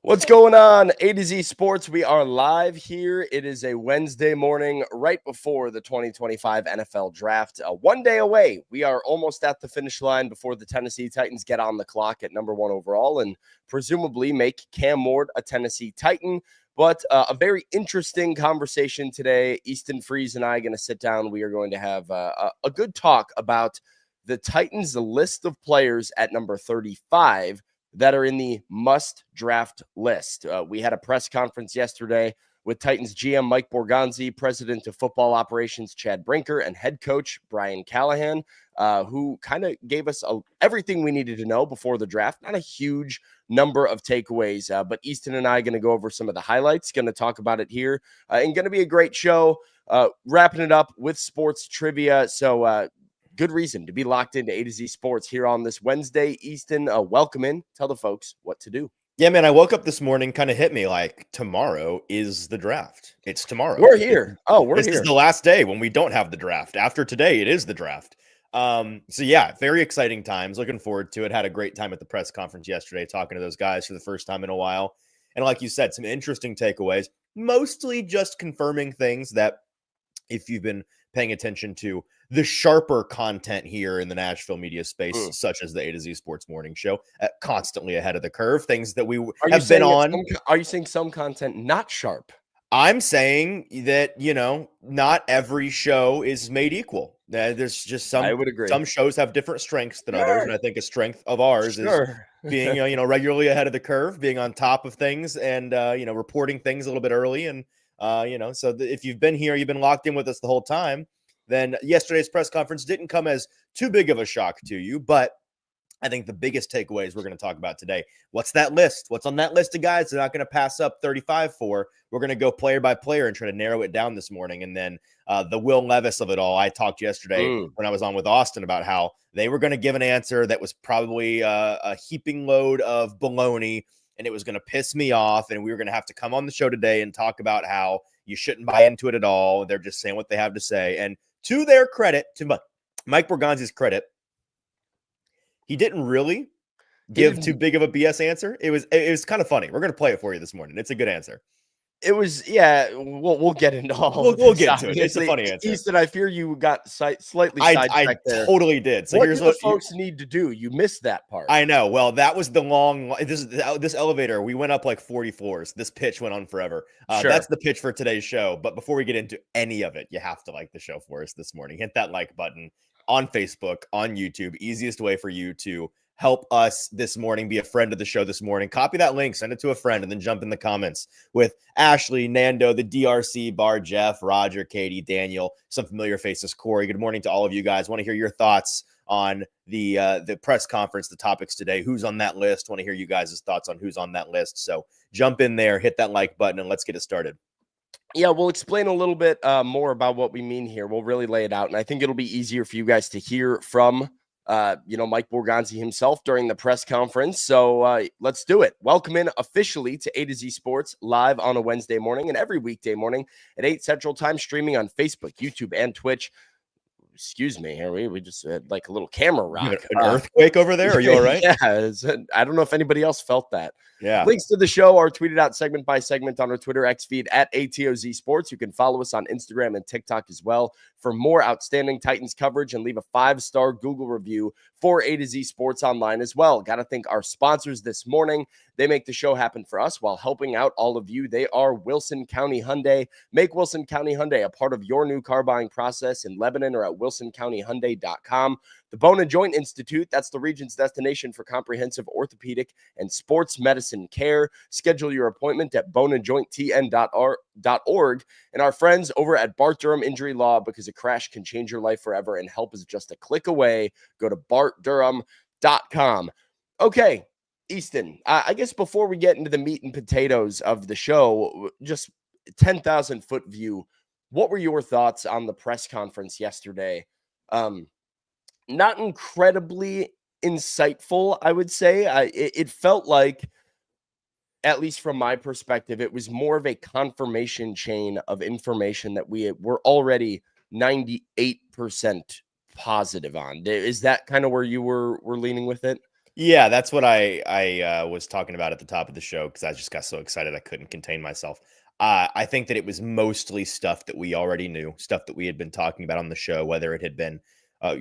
What's going on? A to Z Sports. We are live here. It is a Wednesday morning right before the 2025 NFL Draft. One day away. We are almost at the finish line before the Tennessee Titans get on the clock at number 1 overall and presumably make Cam Ward a Tennessee Titan. But a very interesting conversation today. Easton Freeze and I are going to sit down. We are going to have a good talk about the Titans' list of players at number 35 that are in the must draft list. We had a press conference yesterday with Titans GM Mike Borgonzi, president of football operations Chad Brinker, and head coach Brian Callahan, who kind of gave us everything we needed to know before the draft. Not a huge number of takeaways, but Easton and I are going to go over some of the highlights, going to talk about it here, and going to be a great show, wrapping it up with sports trivia. So, good reason to be locked into A to Z Sports here on this Wednesday. Easton, welcome in. Tell the folks what to do. Yeah, man, I woke up this morning, kind of hit me like tomorrow is the draft. It's tomorrow. We're here. This is the last day when we don't have the draft. After today, it is the draft. So yeah, very exciting times. Looking forward to it. Had a great time at the press conference yesterday, talking to those guys for the first time in a while. And like you said, some interesting takeaways, mostly just confirming things that if you've been paying attention to the sharper content here in the Nashville media space, such as the A to Z Sports Morning Show, constantly ahead of the curve, things that we have been on. Are you saying some content not sharp? I'm saying that, not every show is made equal. There's just I would agree. Some shows have different strengths than others. And I think a strength of ours is being, regularly ahead of the curve, being on top of things and, reporting things a little bit early. And, so if you've been here, you've been locked in with us the whole time, then yesterday's press conference didn't come as too big of a shock to you. But I think the biggest takeaways we're going to talk about today, what's that list? What's on that list of guys they're not going to pass up 35 for? We're going to go player by player and try to narrow it down this morning. And then the Will Levis of it all. I talked yesterday when I was on with Austin about how they were going to give an answer that was probably a heaping load of baloney, and it was going to piss me off. And we were going to have to come on the show today and talk about how you shouldn't buy into it at all. They're just saying what they have to say. And to their credit, to Mike Borgonzi's credit, he didn't really give too big of a BS answer. It was kind of funny. We're going to play it for you this morning. It's a good answer. It was, yeah. We'll get into all. We'll get into it. It's a funny answer. Easton, I fear you got slightly sidetracked there. I totally did. So here's what folks need to do. You missed that part. I know. Well, that was the long. This elevator. We went up like 40 floors. This pitch went on forever. Sure. That's the pitch for today's show. But before we get into any of it, you have to like the show for us this morning. Hit that like button on Facebook, on YouTube. Easiest way for you to help us this morning, be a friend of the show this morning. Copy that link, send it to a friend, and then jump in the comments with Ashley, Nando, the DRC, Bar, Jeff, Roger, Katie, Daniel, some familiar faces, Corey. Good morning to all of you guys. Want to hear your thoughts on the press conference, the topics today. Who's on that list? Want to hear you guys' thoughts on who's on that list. So jump in there, hit that like button, and let's get it started. Yeah, we'll explain a little bit more about what we mean here. We'll really lay it out, and I think it'll be easier for you guys to hear from Mike Borgonzi himself during the press conference. So let's do it. Welcome in officially to A to Z Sports live on a Wednesday morning and every weekday morning at 8 Central Time, streaming on Facebook, YouTube, and Twitch. Excuse me, here we just had like a little camera rock. An earthquake over there? Are you all right? Yeah, I don't know if anybody else felt that. Yeah. Links to the show are tweeted out segment by segment on our Twitter X feed at ATOZ Sports. You can follow us on Instagram and TikTok as well for more outstanding Titans coverage, and leave a 5-star Google review for A to Z Sports Online as well. Got to thank our sponsors this morning. They make the show happen for us while helping out all of you. They are Wilson County Hyundai. Make Wilson County Hyundai a part of your new car buying process in Lebanon or at wilsoncountyhyundai.com. The Bone and Joint Institute, that's the region's destination for comprehensive orthopedic and sports medicine care. Schedule your appointment at boneandjointtn.org. And our friends over at Bart Durham Injury Law, because a crash can change your life forever and help is just a click away. Go to bartdurham.com. Okay, Easton, I guess before we get into the meat and potatoes of the show, just 10,000-foot view, what were your thoughts on the press conference yesterday? Not incredibly insightful, I would say. It felt like, at least from my perspective, it was more of a confirmation chain of information that we were already 98% positive on. Is that kind of where you were leaning with it? Yeah, that's what I was talking about at the top of the show because I just got so excited I couldn't contain myself. I think that it was mostly stuff that we already knew, stuff that we had been talking about on the show, whether it had been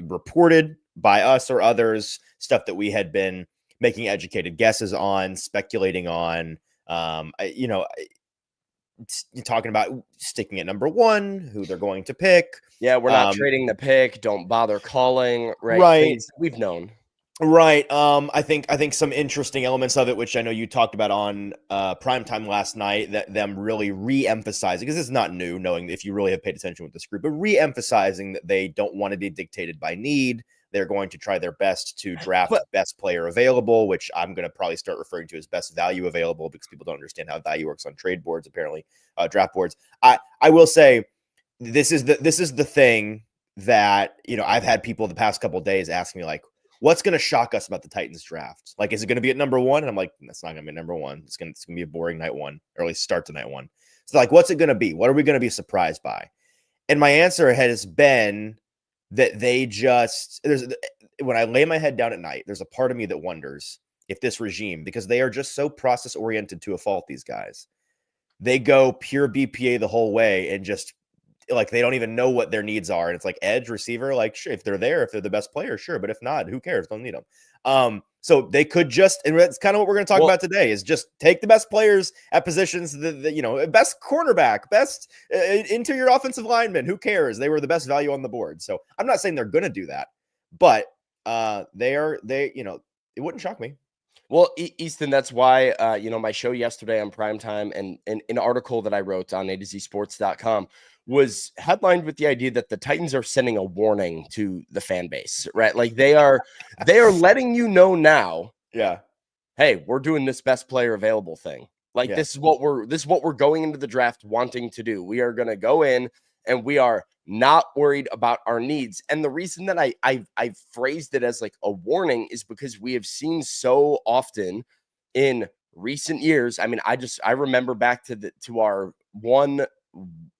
reported by us or others, stuff that we had been making educated guesses on, speculating on. You're talking about sticking at number one, who they're going to pick. Yeah, we're not trading the pick. Don't bother calling, right? Right. Things that we've known. Right. I think some interesting elements of it, which I know you talked about on primetime last night, that them really re-emphasizing, because it's not new, knowing if you really have paid attention with this group, but re-emphasizing that they don't want to be dictated by need. They're going to try their best to draft best player available, which I'm going to probably start referring to as best value available because people don't understand how value works on trade boards, apparently, draft boards. I will say this is the thing that, I've had people the past couple of days ask me, like, what's going to shock us about the Titans draft? Like, is it going to be at number one? And I'm like, that's not going to be number one. It's going to be a boring night one, or at least start to night one. So, like, what's it going to be? What are we going to be surprised by? And my answer has been that when I lay my head down at night, there's a part of me that wonders if this regime, because they are just so process oriented to a fault, these guys, they go pure BPA the whole way and just, like, they don't even know what their needs are. And it's like edge receiver, like, sure, if they're there, if they're the best player, sure. But if not, who cares? Don't need them. So they could just, and that's kind of what we're going to talk about today, is just take the best players at positions that best cornerback, best interior offensive lineman. Who cares? They were the best value on the board. So I'm not saying they're going to do that, but it wouldn't shock me. Well, Easton, that's why, my show yesterday on primetime and an article that I wrote on A2ZSports.com was headlined with the idea that the Titans are sending a warning to the fan base, right? Like they are letting you know now. Yeah. Hey, we're doing this best player available thing. Like this is what we're going into the draft wanting to do. We are going to go in and we are not worried about our needs. And the reason that I phrased it as like a warning is because we have seen so often in recent years. I mean, I remember back to our one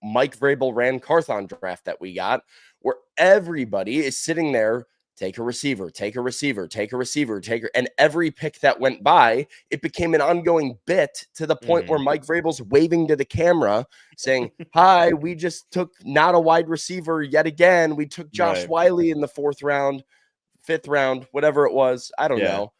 Mike Vrabel ran Carthon draft that we got, where everybody is sitting there, take a receiver, take a receiver, take a receiver, and every pick that went by, it became an ongoing bit to the point where Mike Vrabel's waving to the camera saying, hi, we just took not a wide receiver yet again. We took Josh Wiley in the 4th round, 5th round, whatever it was. I don't know.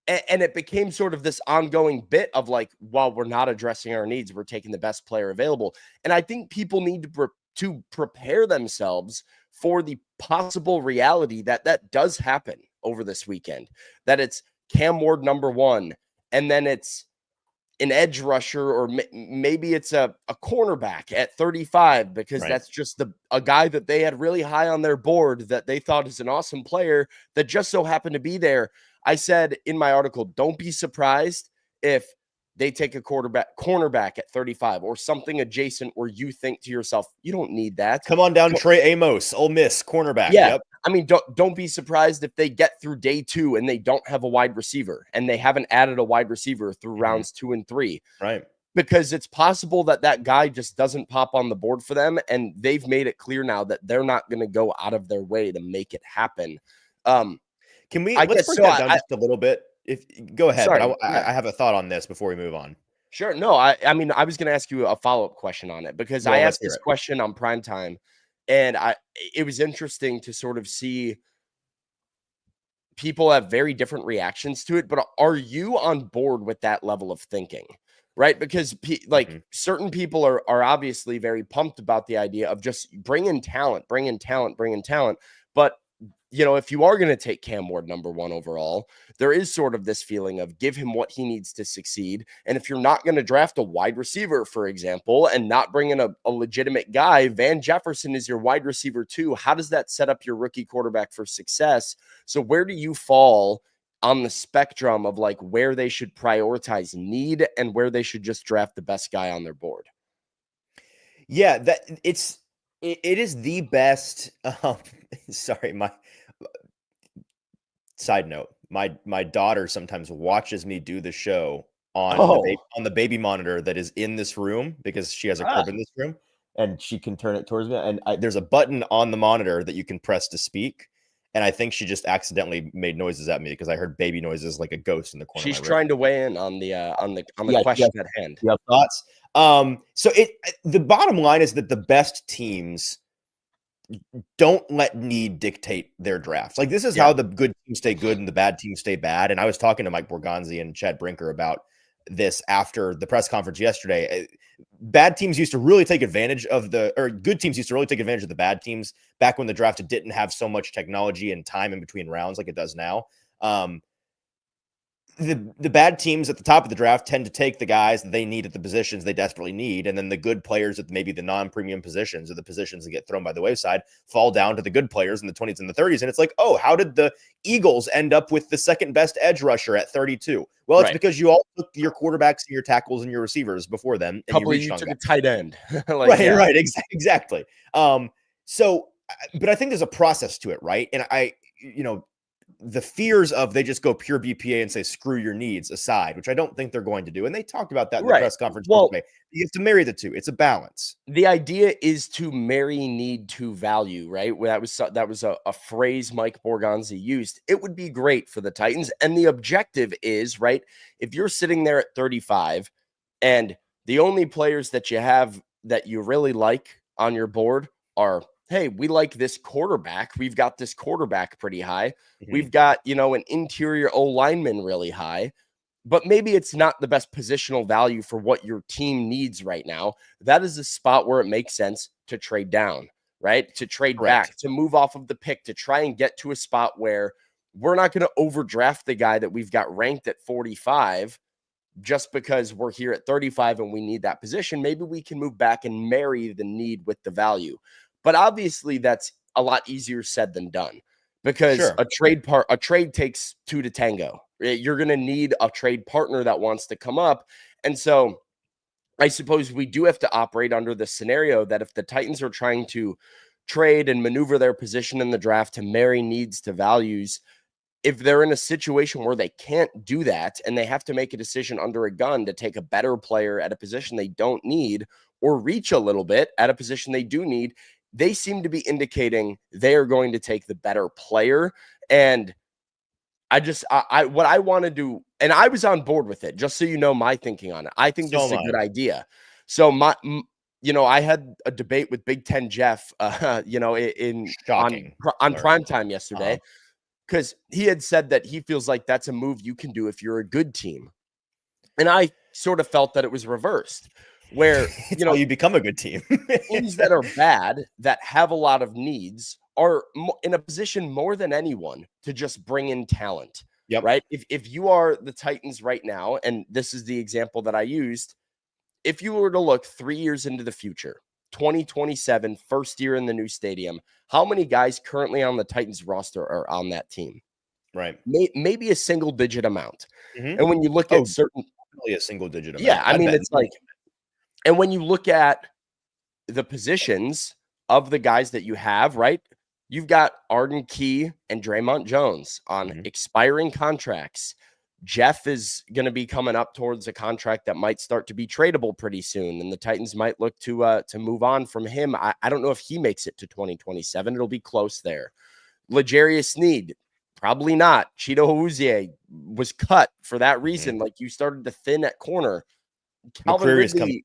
And it became sort of this ongoing bit of like, while we're not addressing our needs, we're taking the best player available. And I think people need to prepare themselves for the possible reality that does happen over this weekend, that it's Cam Ward number one, and then it's an edge rusher, or maybe it's a cornerback at 35, because that's just a guy that they had really high on their board that they thought is an awesome player that just so happened to be there. I said in my article, don't be surprised if they take a cornerback at 35 or something adjacent where you think to yourself, you don't need that. Come on down, Trey Amos, Ole Miss cornerback. Yeah. Yep. I mean, don't be surprised if they get through day 2 and they don't have a wide receiver and they haven't added a wide receiver through rounds 2 and 3. Right. Because it's possible that guy just doesn't pop on the board for them. And they've made it clear now that they're not going to go out of their way to make it happen. Let's break that down just a little bit? Go ahead. Sorry, but I have a thought on this before we move on. Sure. No, I mean, I was going to ask you a follow-up question on it, because I asked this question on primetime, and it was interesting to sort of see people have very different reactions to it. But are you on board with that level of thinking? Right? Because certain people are obviously very pumped about the idea of just bring in talent. But if you are going to take Cam Ward number one overall, there is sort of this feeling of give him what he needs to succeed. And if you're not going to draft a wide receiver, for example, and not bring in a legitimate guy, Van Jefferson is your wide receiver too. How does that set up your rookie quarterback for success? So where do you fall on the spectrum of like where they should prioritize need and where they should just draft the best guy on their board? Yeah, it is the best. Sorry, my side note. My daughter sometimes watches me do the show on the baby monitor that is in this room, because she has a crib in this room, and she can turn it towards me. And there's a button on the monitor that you can press to speak. And I think she just accidentally made noises at me because I heard baby noises like a ghost in the corner She's of my room. trying to weigh in on the Yeah, question at hand. you have thoughts? So the bottom line is that the best teams don't let need dictate their drafts. Like, this is how the good teams stay good and the bad teams stay bad. And I was talking to Mike Borgonzi and Chad Brinker about this after the press conference yesterday. Bad teams used to really take advantage of good teams used to really take advantage of the bad teams back when the draft didn't have so much technology and time in between rounds like it does now. The bad teams at the top of the draft tend to take the guys that they need at the positions they desperately need. And then the good players at maybe the non-premium positions or the positions that get thrown by the wayside fall down to the good players in the 20s and the 30s. And it's like, oh, how did the Eagles end up with the second best edge rusher at 32? Well, it's because you all took your quarterbacks and your tackles and your receivers before them. And you took a tight end. Right. Exactly. So, but I think there's a process to it, right? And the fears of they just go pure BPA and say, screw your needs aside, which I don't think they're going to do. And they talked about that in the press conference. Well, you have to marry the two. It's a balance. The idea is to marry need to value, right? That was a phrase Mike Borgonzi used. It would be great for the Titans. And the objective is, right, if you're sitting there at 35 and the only players that you have that you really like on your board are, hey, we like this quarterback. We've got this quarterback pretty high. Mm-hmm. We've got, an interior O lineman really high, but maybe it's not the best positional value for what your team needs right now. That is a spot where it makes sense to trade down, right? To trade back, to move off of the pick, to try and get to a spot where we're not going to overdraft the guy that we've got ranked at 45 just because we're here at 35 and we need that position. Maybe we can move back and marry the need with the value. But obviously, that's a lot easier said than done because a trade takes two to tango. You're going to need a trade partner that wants to come up. And so I suppose we do have to operate under the scenario that if the Titans are trying to trade and maneuver their position in the draft to marry needs to values, if they're in a situation where they can't do that and they have to make a decision under a gun to take a better player at a position they don't need or reach a little bit at a position they do need, they seem to be indicating they are going to take the better player. And what I want to do, and I was on board with it, just so you know my thinking on it. I think this is a good idea. So I had a debate with Big Ten Jeff, on primetime yesterday, because he had said that he feels like that's a move you can do if you're a good team. And I sort of felt that it was reversed. Where you become a good team. Teams that are bad, that have a lot of needs, are in a position more than anyone to just bring in talent. Right? If you are the Titans right now, and this is the example that I used, if you were to look 3 years into the future, 2027, first year in the new stadium, how many guys currently on the Titans roster are on that team? Right. Maybe a single digit amount. Mm-hmm. And when you look at a single digit amount. Yeah, I mean, it's like. And when you look at the positions of the guys that you have, right, you've got Arden Key and Draymond Jones on expiring contracts. Jeff is going to be coming up towards a contract that might start to be tradable pretty soon, and the Titans might look to move on from him. I don't know if he makes it to 2027. It'll be close there. L'Jarius Sneed, probably not. Cheeto Awuzie was cut for that reason. Like, you started to thin at corner. Calvin Ridley.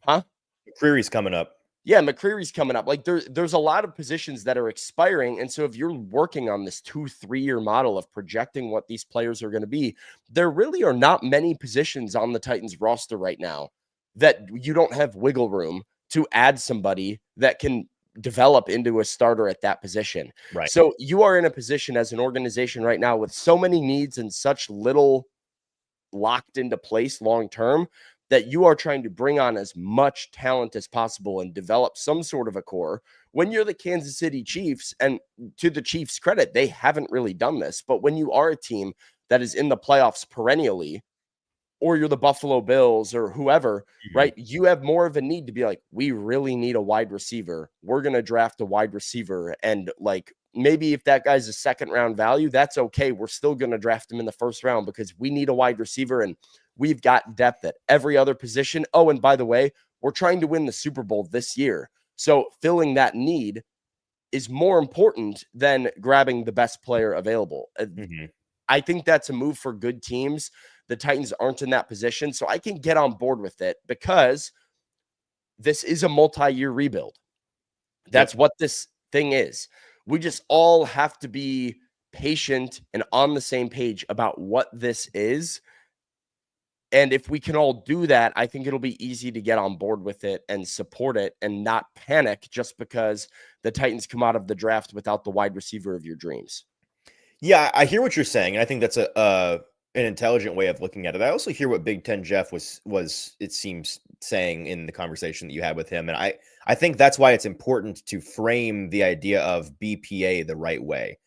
McCreary's coming up. Yeah, McCreary's coming up. Like, there's a lot of positions that are expiring. And so if you're working on this 2-3 year model of projecting what these players are going to be, there really are not many positions on the Titans roster right now that you don't have wiggle room to add somebody that can develop into a starter at that position. Right. So you are in a position as an organization right now with so many needs and such little locked into place long term that you are trying to bring on as much talent as possible and develop some sort of a core. When you're the Kansas City Chiefs, and to the Chiefs' credit, they haven't really done this, but when you are a team that is in the playoffs perennially, or you're the Buffalo Bills or whoever, right, you have more of a need to be like, we really need a wide receiver. We're going to draft a wide receiver. And like, maybe if that guy's a second round value, that's okay. We're still going to draft him in the first round because we need a wide receiver and we've got depth at every other position. Oh, and by the way, we're trying to win the Super Bowl this year. So filling that need is more important than grabbing the best player available. I think that's a move for good teams. The Titans aren't in that position, so I can get on board with it because this is a multi-year rebuild. That's what this thing is. We just all have to be patient and on the same page about what this is. And if we can all do that, I think it'll be easy to get on board with it and support it and not panic just because the Titans come out of the draft without the wide receiver of your dreams. Yeah, I hear what you're saying, and I think that's an intelligent way of looking at it. I also hear what Big Ten Jeff was it seems saying in the conversation that you had with him, and I think that's why it's important to frame the idea of BPA the right way.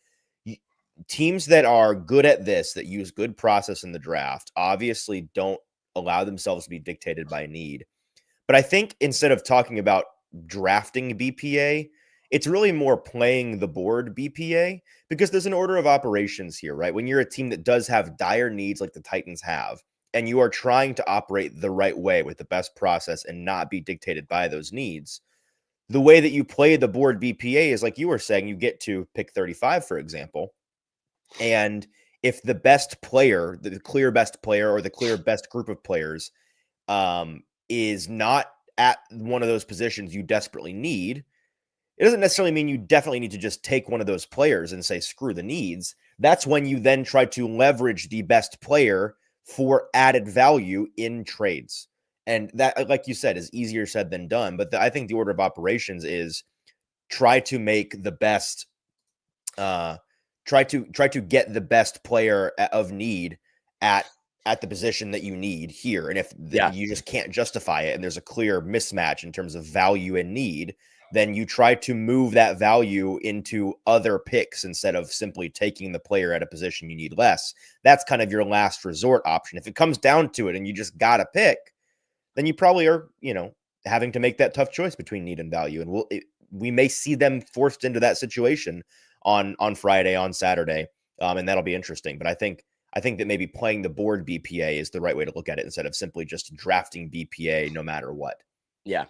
Teams that are good at this, that use good process in the draft, obviously don't allow themselves to be dictated by need. But I think instead of talking about drafting BPA, it's really more playing the board BPA, because there's an order of operations here, right? When you're a team that does have dire needs like the Titans have, and you are trying to operate the right way with the best process and not be dictated by those needs, the way that you play the board BPA is like you were saying, you get to pick 35, for example. And if the best player, the clear best player or the clear best group of players is not at one of those positions you desperately need, it doesn't necessarily mean you definitely need to just take one of those players and say, screw the needs. That's when you then try to leverage the best player for added value in trades. And that, like you said, is easier said than done. But I think the order of operations is try to make the best, try to get the best player of need at the position that you need here. And if you just can't justify it and there's a clear mismatch in terms of value and need, then you try to move that value into other picks instead of simply taking the player at a position you need less. That's kind of your last resort option. If it comes down to it and you just got to pick, then you probably are, having to make that tough choice between need and value. And we may see them forced into that situation on Friday, on Saturday, and that'll be interesting. But I think that maybe playing the board BPA is the right way to look at it instead of simply just drafting BPA no matter what. Yeah.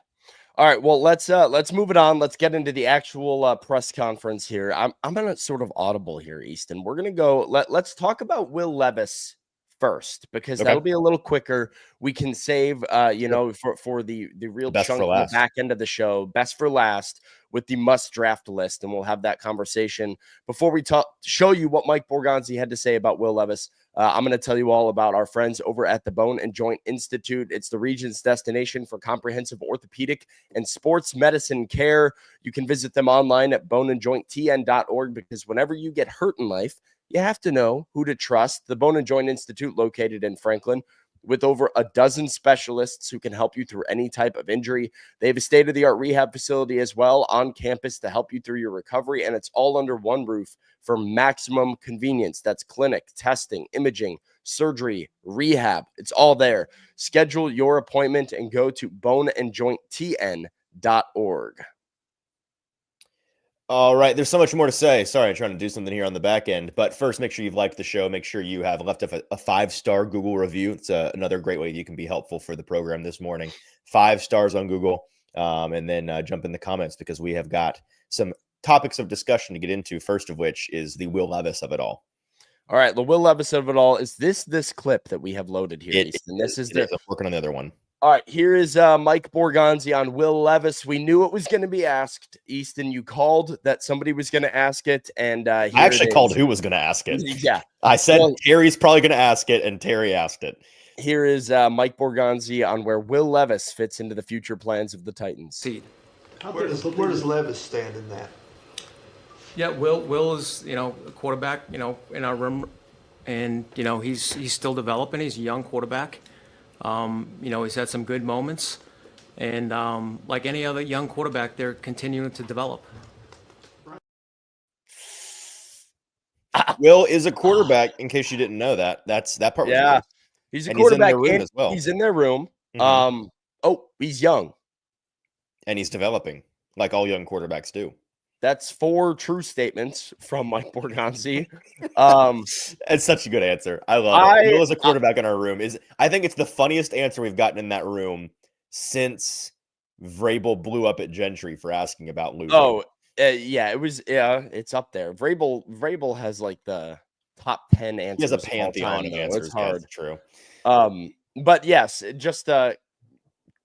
All right. Well, let's move it on. Let's get into the actual press conference here. I'm gonna sort of audible here, Easton. We're gonna go. Let's talk about Will Levis first, because that'll be a little quicker. We can save for the real best chunk for of last. the back end of the show, best for last, with the must draft list, and we'll have that conversation before we show you what Mike Borgonzi had to say about Will Levis. I'm going to tell you all about our friends over at the Bone and Joint Institute. It's the region's destination for comprehensive orthopedic and sports medicine care. You can visit them online at boneandjointtn.org, because whenever you get hurt in life, you have to know who to trust. The Bone and Joint Institute, located in Franklin, with over a dozen specialists who can help you through any type of injury. They have a state-of-the-art rehab facility as well on campus to help you through your recovery, and it's all under one roof for maximum convenience. That's clinic, testing, imaging, surgery, rehab. It's all there. Schedule your appointment and go to boneandjointtn.org. All right, there's so much more to say. Sorry, I'm trying to do something here on the back end. But first, make sure you've liked the show. Make sure you have left a 5-star Google review. It's another great way you can be helpful for the program this morning. 5 stars on Google, and then jump in the comments, because we have got some topics of discussion to get into, first of which is the Will Levis of it all. All right, the Will Levis of it all is this clip that we have loaded here, Easton. This is I'm working on the other one. All right, here is Mike Borgonzi on Will Levis. We knew it was going to be asked. Easton, you called that somebody was going to ask it, and I actually called who was going to ask it. Yeah, I said Terry's probably going to ask it, and Terry asked it. Here is Mike Borgonzi on where Will Levis fits into the future plans of the Titans. Where does Levis stand in that? Yeah, Will is a quarterback in our room, and he's still developing. He's a young quarterback. He's had some good moments, and like any other young quarterback, they're continuing to develop. Will is a quarterback, in case you didn't know that. That part. Yeah, he's a quarterback. He's in their room as well. He's in their room. Mm-hmm. He's young, and he's developing, like all young quarterbacks do. That's 4 true statements from Mike Borgonzi. It's such a good answer. I love it. Will is a quarterback in our room. I think it's the funniest answer we've gotten in that room since Vrabel blew up at Gentry for asking about losing. Oh, Yeah, it was. Yeah, it's up there. Vrabel has like the top 10 He answers has a of all pantheon time, of though. answers. It's Yeah, hard. it's true. But yes, just a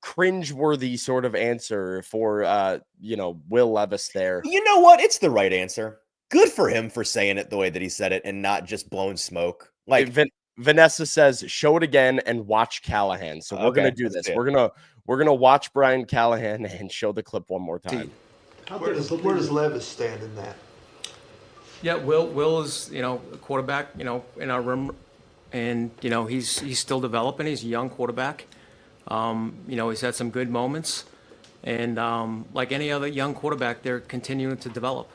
cringe-worthy sort of answer for Will Levis there. You know what? It's the right answer. Good for him for saying it the way that he said it and not just blowing smoke. Like Vanessa says, show it again and watch Callahan. So we're gonna do this. We're gonna watch Brian Callahan and show the clip one more time. Where does Levis stand in that? Yeah, Will is, a quarterback, in our room, and, he's still developing. He's a young quarterback. He's had some good moments, and like any other young quarterback, they're continuing to develop.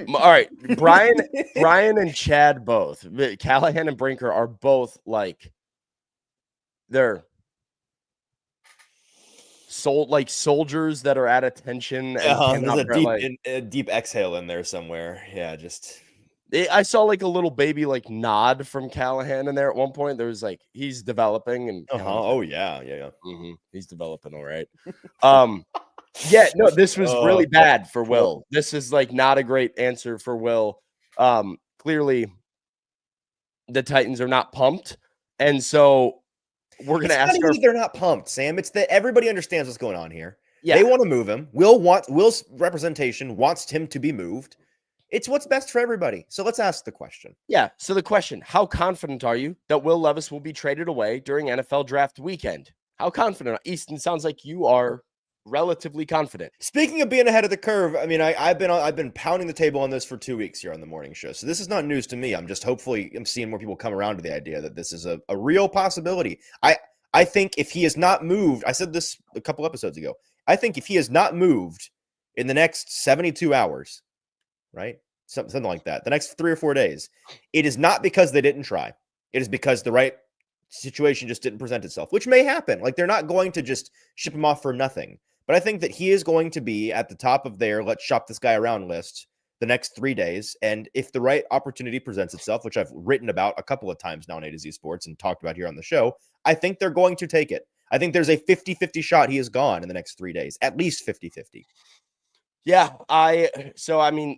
All right, Brian and Chad both. Callahan and Brinker are both like they're soldiers that are at attention and there's a deep exhale in there somewhere. Yeah, just I saw like a little baby like nod from Callahan in there at one point. There was like he's developing and oh yeah. He's developing all right. Yeah, no, this was really bad for Will. This is like not a great answer for Will. Clearly the Titans are not pumped, and so we're gonna ask they're not pumped, Sam. It's that everybody understands what's going on here. Yeah. They want to move him. Will's representation wants him to be moved. It's what's best for everybody. So let's ask the question. Yeah. So the question, how confident are you that Will Levis will be traded away during NFL draft weekend? How confident? Easton, sounds like you are relatively confident. Speaking of being ahead of the curve, I mean, I've been pounding the table on this for 2 weeks here on the morning show. So this is not news to me. I'm seeing more people come around to the idea that this is a real possibility. I think if he is not moved, I said this a couple episodes ago. I think if he is not moved in the next 72 hours, right? Something like that, the next 3 or 4 days, it is not because they didn't try. It is because the right situation just didn't present itself, which may happen. Like they're not going to just ship him off for nothing. But I think that he is going to be at the top of their let's shop this guy around list the next 3 days. And if the right opportunity presents itself, which I've written about a couple of times now on A to Z Sports and talked about here on the show, I think they're going to take it. I think there's a 50-50 shot he is gone in the next 3 days, at least 50-50. Yeah,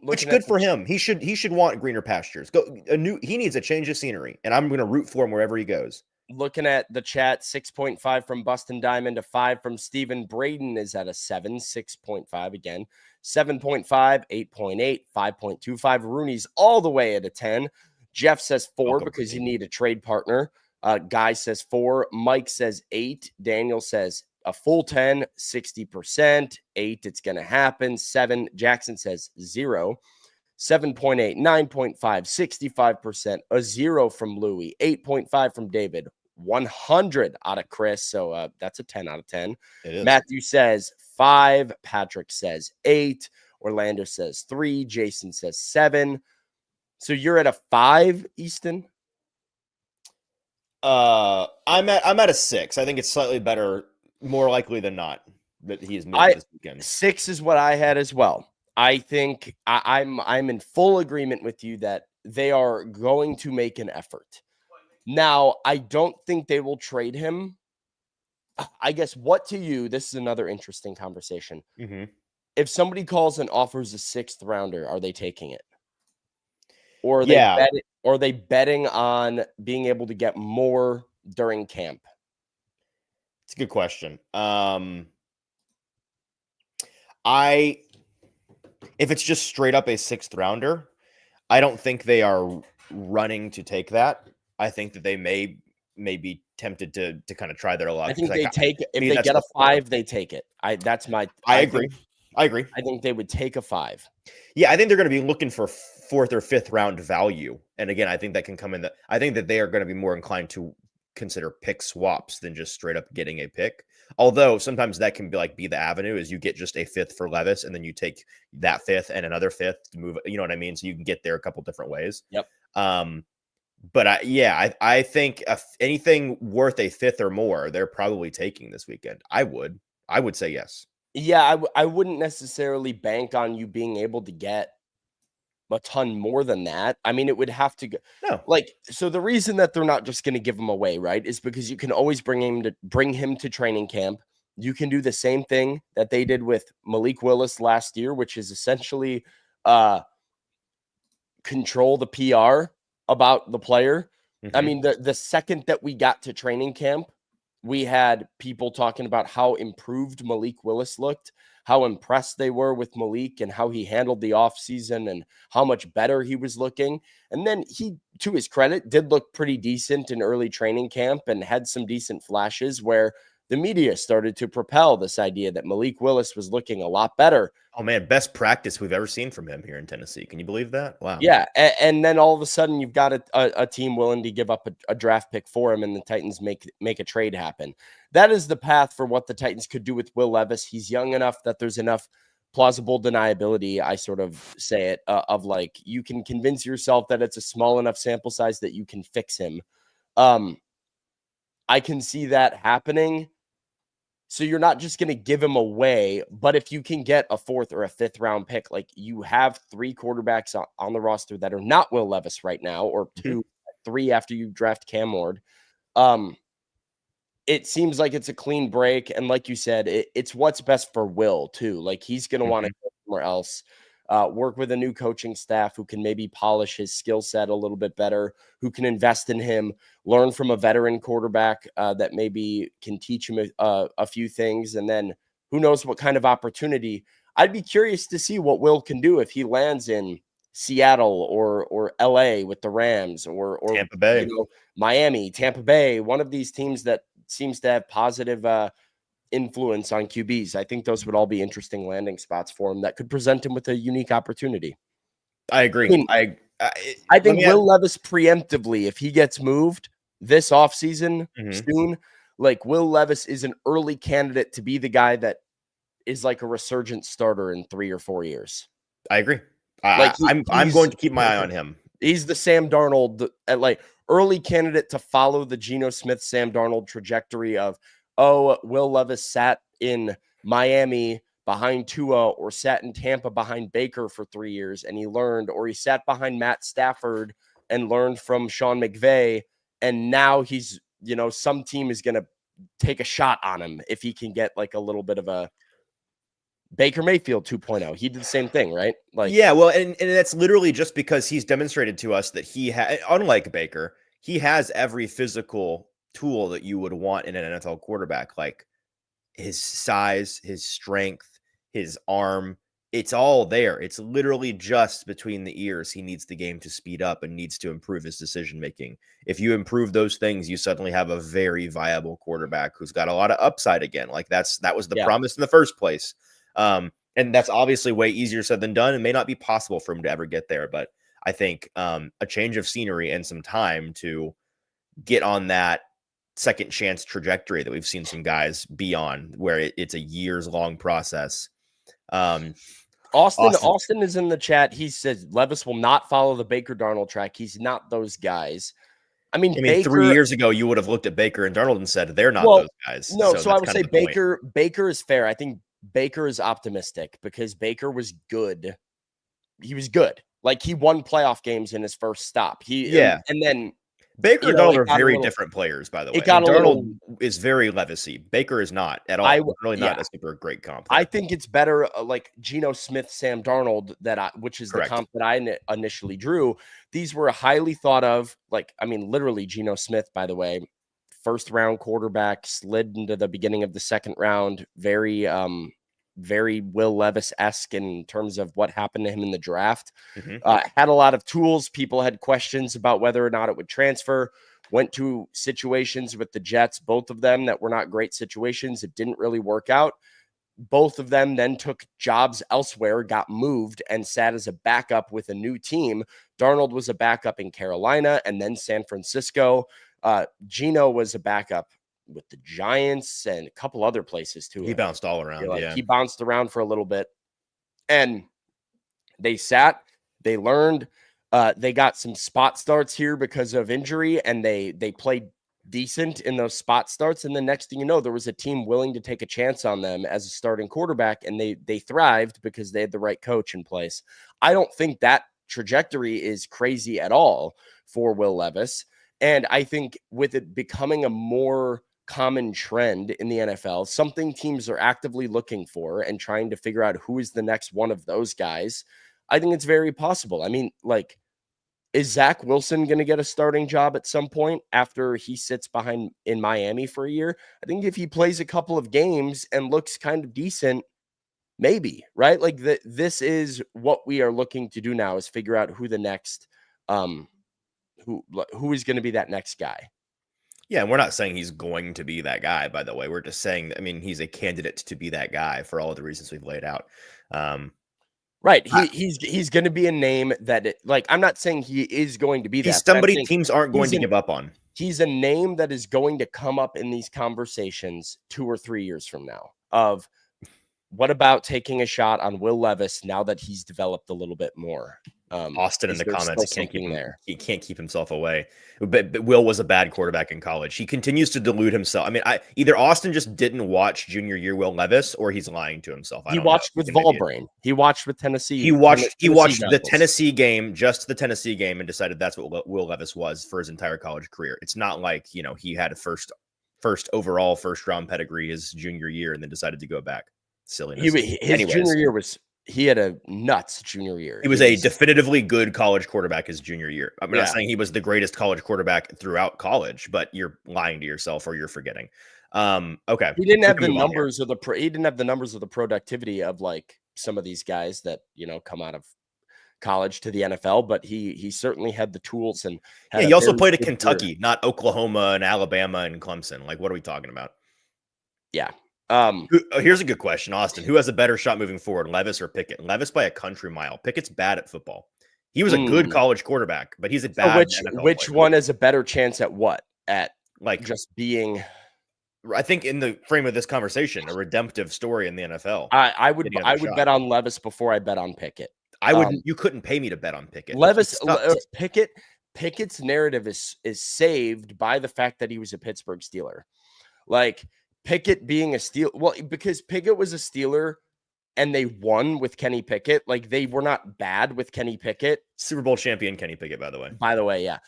which good for him. He should want greener pastures. He needs a change of scenery, and I'm going to root for him wherever he goes. Looking at the chat, 6.5 from Bustin Diamond, a 5 from Stephen. Braden is at a 7, 6.5 again, 7.5, 8.8, 5.25. Rooney's all the way at a 10. Jeff says 4 because you need a trade partner. Guy says 4. Mike says 8. Daniel says a full 10, 60%. 8, it's going to happen. 7. Jackson says 0. 7.8, 9.5, 65%, a 0 from Louie, 8.5 from David, 100 out of Chris. So that's a 10 out of 10. Matthew says 5. Patrick says 8. Orlando says 3. Jason says 7. So you're at a 5, Easton? I'm at a 6. I think it's slightly better, more likely than not, that he's moved this weekend. 6 is what I had as well. I think I'm in full agreement with you that they are going to make an effort. Now, I don't think they will trade him. I guess what to you, this is another interesting conversation. Mm-hmm. If somebody calls and offers a 6th rounder, are they taking it? Or are they betting on being able to get more during camp? It's a good question. If it's just straight up a 6th rounder, I don't think they are running to take that. I think that they may be tempted to kind of try their luck. I think if they get a 5, they take it. I agree. I think they would take a 5. Yeah, I think they're going to be looking for 4th or 5th round value. And again, I think that can come in I think that they are going to be more inclined to consider pick swaps than just straight up getting a pick. Although sometimes that can be the avenue is you get just a 5th for Levis and then you take that 5th and another 5th to move, you know what I mean? So you can get there a couple different ways. Yep. But I think anything worth a 5th or more, they're probably taking this weekend. I would say yes. Yeah, I wouldn't necessarily bank on you being able to get a ton more than that. I mean, it would have to go. No. So the reason that they're not just going to give him away, right, is because you can always bring him to training camp. You can do the same thing that they did with Malik Willis last year, which is essentially control the PR about the player. I mean, the second that we got to training camp, we had people talking about how improved Malik Willis looked, how impressed they were with Malik and how he handled the offseason and how much better he was looking. And then he, to his credit, did look pretty decent in early training camp and had some decent flashes where the media started to propel this idea that Malik Willis was looking a lot better. Oh, man, best practice we've ever seen from him here in Tennessee. Can you believe that? Wow. Yeah, and then all of a sudden you've got a team willing to give up a draft pick for him, and the Titans make a trade happen. That is the path for what the Titans could do with Will Levis. He's young enough that there's enough plausible deniability, I sort of say it, of like you can convince yourself that it's a small enough sample size that you can fix him. I can see that happening. So you're not just going to give him away, but if you can get a 4th or a 5th round pick, like you have 3 quarterbacks on the roster that are not Will Levis right now, or 2, 3 after you draft Cam Ward. It seems like it's a clean break. And like you said, it's what's best for Will too. Like he's going to want to go somewhere else, work with a new coaching staff who can maybe polish his skill set a little bit better, who can invest in him, learn from a veteran quarterback that maybe can teach him a few things. And then who knows what kind of opportunity. I'd be curious to see what Will can do if he lands in Seattle or LA with the Rams or Tampa Bay, Miami, Tampa Bay, one of these teams that seems to have positive influence on QBs. I think those would all be interesting landing spots for him that could present him with a unique opportunity. I agree. I think Will Levis preemptively, if he gets moved this offseason soon, like Will Levis is an early candidate to be the guy that is like a resurgent starter in 3 or 4 years. I agree. I'm going to keep my eye on him. He's the Sam Darnold, like early candidate to follow the Geno Smith, Sam Darnold trajectory of, Will Levis sat in Miami behind Tua or sat in Tampa behind Baker for 3 years and he learned, or he sat behind Matt Stafford and learned from Sean McVay. And now he's, some team is going to take a shot on him if he can get like a little bit of a Baker Mayfield 2.0. He did the same thing, right? Like, yeah, well, and that's literally just because he's demonstrated to us that he unlike Baker, he has every physical tool that you would want in an NFL quarterback, like his size, his strength, his arm. It's all there. It's literally just between the ears. He needs the game to speed up and needs to improve his decision making. If you improve those things, you suddenly have a very viable quarterback who's got a lot of upside again. Like that was the promise in the first place. And that's obviously way easier said than done and may not be possible for him to ever get there. But I think a change of scenery and some time to get on that second chance trajectory that we've seen some guys be on, where it's a years long process. Austin is in the chat. He says Levis will not follow the Baker Darnold track. He's not those guys. I mean, Baker, 3 years ago, you would have looked at Baker and Darnold and said they're not those guys. No, so I would say Baker is fair. I think Baker is optimistic because Baker was good. He was good. Like he won playoff games in his first stop. And then Baker and Darnold are very different players, by the way. Darnold is very Levis-y. Baker is not at all. Really not a super great comp. I think it's better like Geno Smith, Sam Darnold, which is the comp that I initially drew. These were highly thought of. Like, I mean, literally Geno Smith, by the way, first round quarterback, slid into the beginning of the second round. Very Will Levis-esque in terms of what happened to him in the draft. Had a lot of tools. People had questions about whether or not it would transfer. Went to situations with the Jets, both of them that were not great situations. It didn't really work out. Both of them then took jobs elsewhere, got moved, and sat as a backup with a new team. Darnold was a backup in Carolina and then San Francisco. Geno was a backup with the Giants and a couple other places too. He bounced all around. He bounced around for a little bit, and they sat, they learned, they got some spot starts here because of injury, and they played decent in those spot starts. And the next thing you know, there was a team willing to take a chance on them as a starting quarterback, and they thrived because they had the right coach in place. I don't think that trajectory is crazy at all for Will Levis. And I think with it becoming a more common trend in the NFL, something teams are actively looking for and trying to figure out who is the next one of those guys, I think it's very possible. I mean, like, is Zach Wilson going to get a starting job at some point after he sits behind in Miami for a year? I think if he plays a couple of games and looks kind of decent, maybe, right? Like this is what we are looking to do now, is figure out who the next, who is going to be that next guy. Yeah, and we're not saying he's going to be that guy, by the way. We're just saying that, I mean, he's a candidate to be that guy for all of the reasons we've laid out. Right. He's going to be a name that, like, I'm not saying he is going to be that. He's somebody teams aren't going to give up on. He's a name that is going to come up in these conversations 2 or 3 years from now of, what about taking a shot on Will Levis now that he's developed a little bit more? Austin in the comments, he can't keep himself away. But Will was a bad quarterback in college. He continues to delude himself. I mean, either Austin just didn't watch junior year Will Levis, or he's lying to himself. He watched with Volbrain. He watched with Tennessee. He watched the Tennessee game, just the Tennessee game, and decided that's what Will Levis was for his entire college career. It's not like, he had a first overall first round pedigree his junior year and then decided to go back. Silliness. His junior year he had a nuts junior year. He was a definitively good college quarterback his junior year. I'm not saying he was the greatest college quarterback throughout college, but you're lying to yourself or you're forgetting. Okay. He didn't have the numbers of he didn't have the numbers of the productivity of like some of these guys that, come out of college to the NFL, but he certainly had the tools. And he also played at Kentucky, not Oklahoma and Alabama and Clemson. Like, what are we talking about? Yeah. Here's a good question, Austin. Who has a better shot moving forward, Levis or Pickett? Levis by a country mile. Pickett's bad at football. He was a good college quarterback, but he's a bad NFL which player. One has a better chance at what? At like just being, I think, in the frame of this conversation, a redemptive story in the NFL. I would bet on Levis before I bet on Pickett. I wouldn't. You couldn't pay me to bet on Pickett. Pickett's narrative is saved by the fact that he was a Pittsburgh Steeler. Like, Pickett being a Steeler, well, because Pickett was a Steeler and they won with Kenny Pickett. Like, they were not bad with Kenny Pickett. Super Bowl champion Kenny Pickett, by the way. Yeah.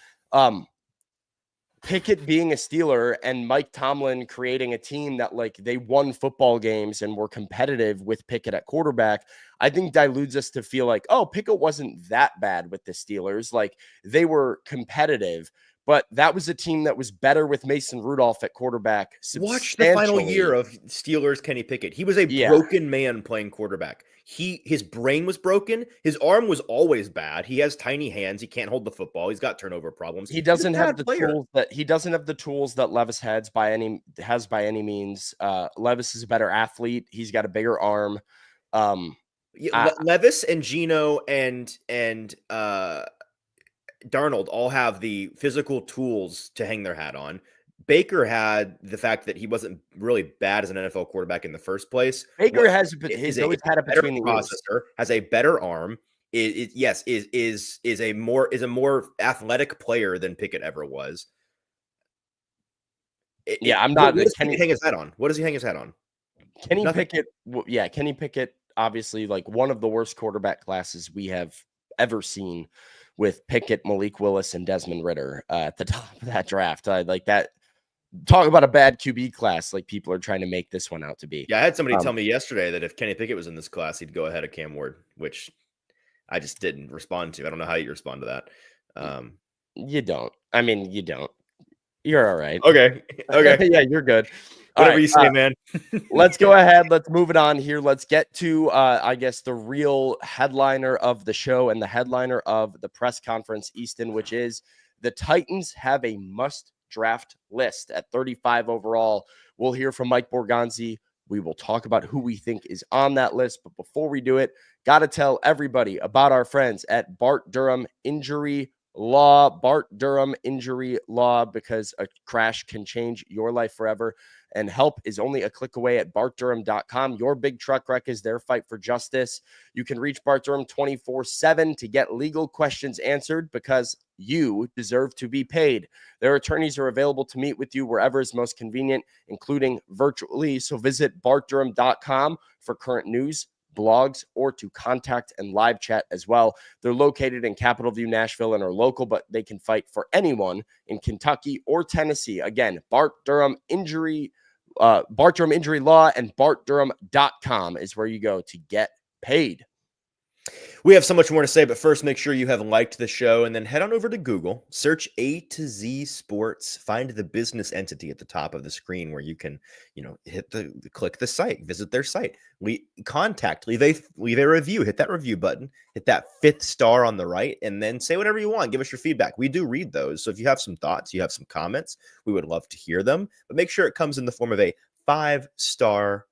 Pickett being a Steeler and Mike Tomlin creating a team that, like, they won football games and were competitive with Pickett at quarterback, I think dilutes us to feel like, oh, Pickett wasn't that bad with the Steelers. Like, they were competitive. But that was a team that was better with Mason Rudolph at quarterback. Watch the final year of Steelers Kenny Pickett. He was a broken man playing quarterback. His brain was broken. His arm was always bad. He has tiny hands. He can't hold the football. He's got turnover problems. He doesn't have the tools that Levis has by any means. Levis is a better athlete. He's got a bigger arm. Levis and Geno and Darnold all have the physical tools to hang their hat on. Baker had the fact that he wasn't really bad as an NFL quarterback in the first place. Baker has a better arm. Is a more athletic player than Pickett ever was. I'm not. What does he hang his hat on? What does he hang his hat on? Kenny Pickett, obviously, like, one of the worst quarterback classes we have ever seen, with Pickett, Malik Willis, and Desmond Ridder at the top of that draft. Like that. Talk about a bad QB class. Like, people are trying to make this one out to be. Yeah, I had somebody tell me yesterday that if Kenny Pickett was in this class, he'd go ahead of Cam Ward, which I just didn't respond to. I don't know how you respond to that. You don't. I mean, you don't. You're all right. Okay. Yeah, you're good. Whatever you say, man. Let's go ahead. Let's move it on here. Let's get to, I guess, the real headliner of the show and the headliner of the press conference, Easton, which is the Titans have a must-draft list at 35 overall. We'll hear from Mike Borgonzi. We will talk about who we think is on that list. But before we do it, got to tell everybody about our friends at Bart Durham Injury Law. Bart Durham Injury Law, because a crash can change your life forever. And help is only a click away at bartdurham.com. Your big truck wreck is their fight for justice. You can reach Bart Durham 24/7 to get legal questions answered, because you deserve to be paid. Their attorneys are available to meet with you wherever is most convenient, including virtually. So visit bartdurham.com for current news, blogs, or to contact and live chat as well. They're located in Capitol View, Nashville, and are local, but they can fight for anyone in Kentucky or Tennessee. Again, Bart Durham Injury Law and BartDurham.com is where you go to get paid. We have so much more to say, but first, make sure you have liked the show and then head on over to Google, search A to Z Sports, find the business entity at the top of the screen where you can, click the site, visit their site, leave a review, hit that review button, hit that 5th star on the right, and then say whatever you want. Give us your feedback. We do read those. So if you have some thoughts, you have some comments, we would love to hear them, but make sure it comes in the form of a 5-star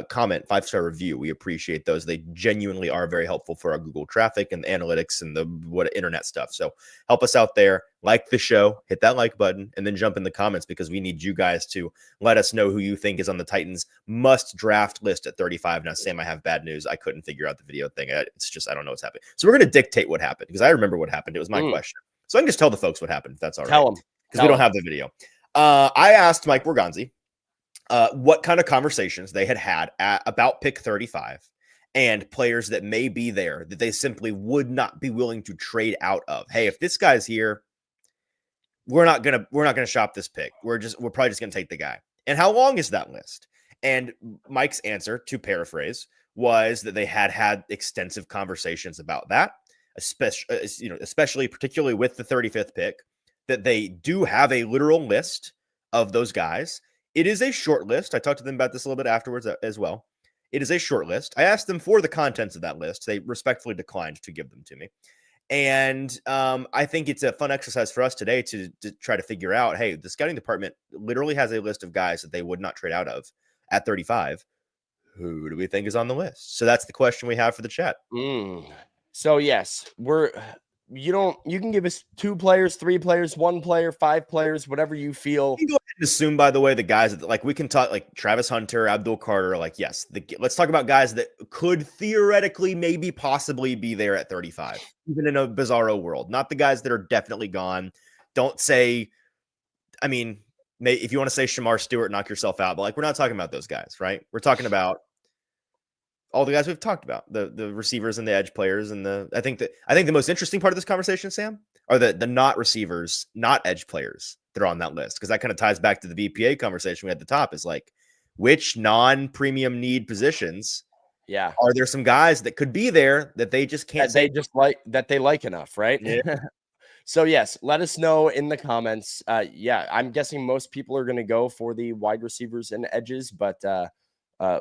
comment, 5-star review. We appreciate those. They genuinely are very helpful for our Google traffic and the analytics and the internet stuff. So help us out there. Like the show, hit that like button, and then jump in the comments because we need you guys to let us know who you think is on the Titans must draft list at 35. Now, Sam, I have bad news. I couldn't figure out the video thing. It's just, I don't know what's happening. So we're going to dictate what happened because I remember what happened. It was my question. So I can just tell the folks what happened if that's all right. Tell them. Because we don't have the video. I asked Mike Borgonzi what kind of conversations they had about pick 35 and players that may be there that they simply would not be willing to trade out of. Hey, if this guy's here, we're not gonna shop this pick. We're probably just gonna take the guy. And how long is that list? And Mike's answer, to paraphrase, was that they had extensive conversations about that, especially particularly with the 35th pick, that they do have a literal list of those guys. It is a short list. I talked to them about this a little bit afterwards as well. It is a short list. I asked them for the contents of that list. They respectfully declined to give them to me. And I think it's a fun exercise for us today to try to figure out, hey, the scouting department literally has a list of guys that they would not trade out of at 35. Who do we think is on the list? So that's the question we have for the chat. So yes, you can give us 2 players, 3 players, 1 player, 5 players, whatever you feel. You can go ahead and assume, by the way, the guys that, like, we can talk like Travis Hunter, Abdul Carter, like, yes, let's talk about guys that could theoretically maybe possibly be there at 35, even in a bizarro world, not the guys that are definitely gone. Don't say, I mean, if you want to say Shamar Stewart, knock yourself out, but like, we're not talking about those guys, right? We're talking about all the guys we've talked about, the receivers and the edge players. And I think the most interesting part of this conversation, Sam, are the not receivers, not edge players that are on that list. Cause that kind of ties back to the BPA conversation we had at the top, is like, which non-premium need positions are there some guys that could be there that they just can't they like enough, right? Yeah. So yes, let us know in the comments. I'm guessing most people are going to go for the wide receivers and edges, but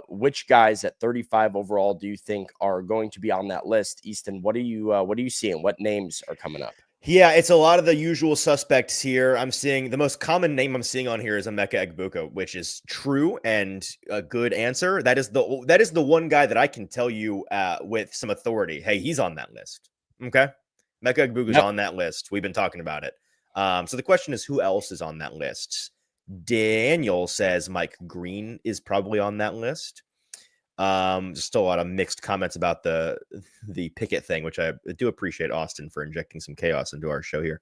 which guys at 35 overall do you think are going to be on that list? Easton, what are you seeing? What names are coming up? Yeah, it's a lot of the usual suspects here. I'm seeing the most common name I'm seeing on here is Emeka Egbuka, which is true and a good answer. That is the one guy that I can tell you with some authority. Hey, he's on that list. Okay, Emeka Egbuka is on that list. We've been talking about it. So the question is, who else is on that list? Daniel says Mike Green is probably on that list. Just a lot of mixed comments about the Pickett thing, which I do appreciate Austin for injecting some chaos into our show here.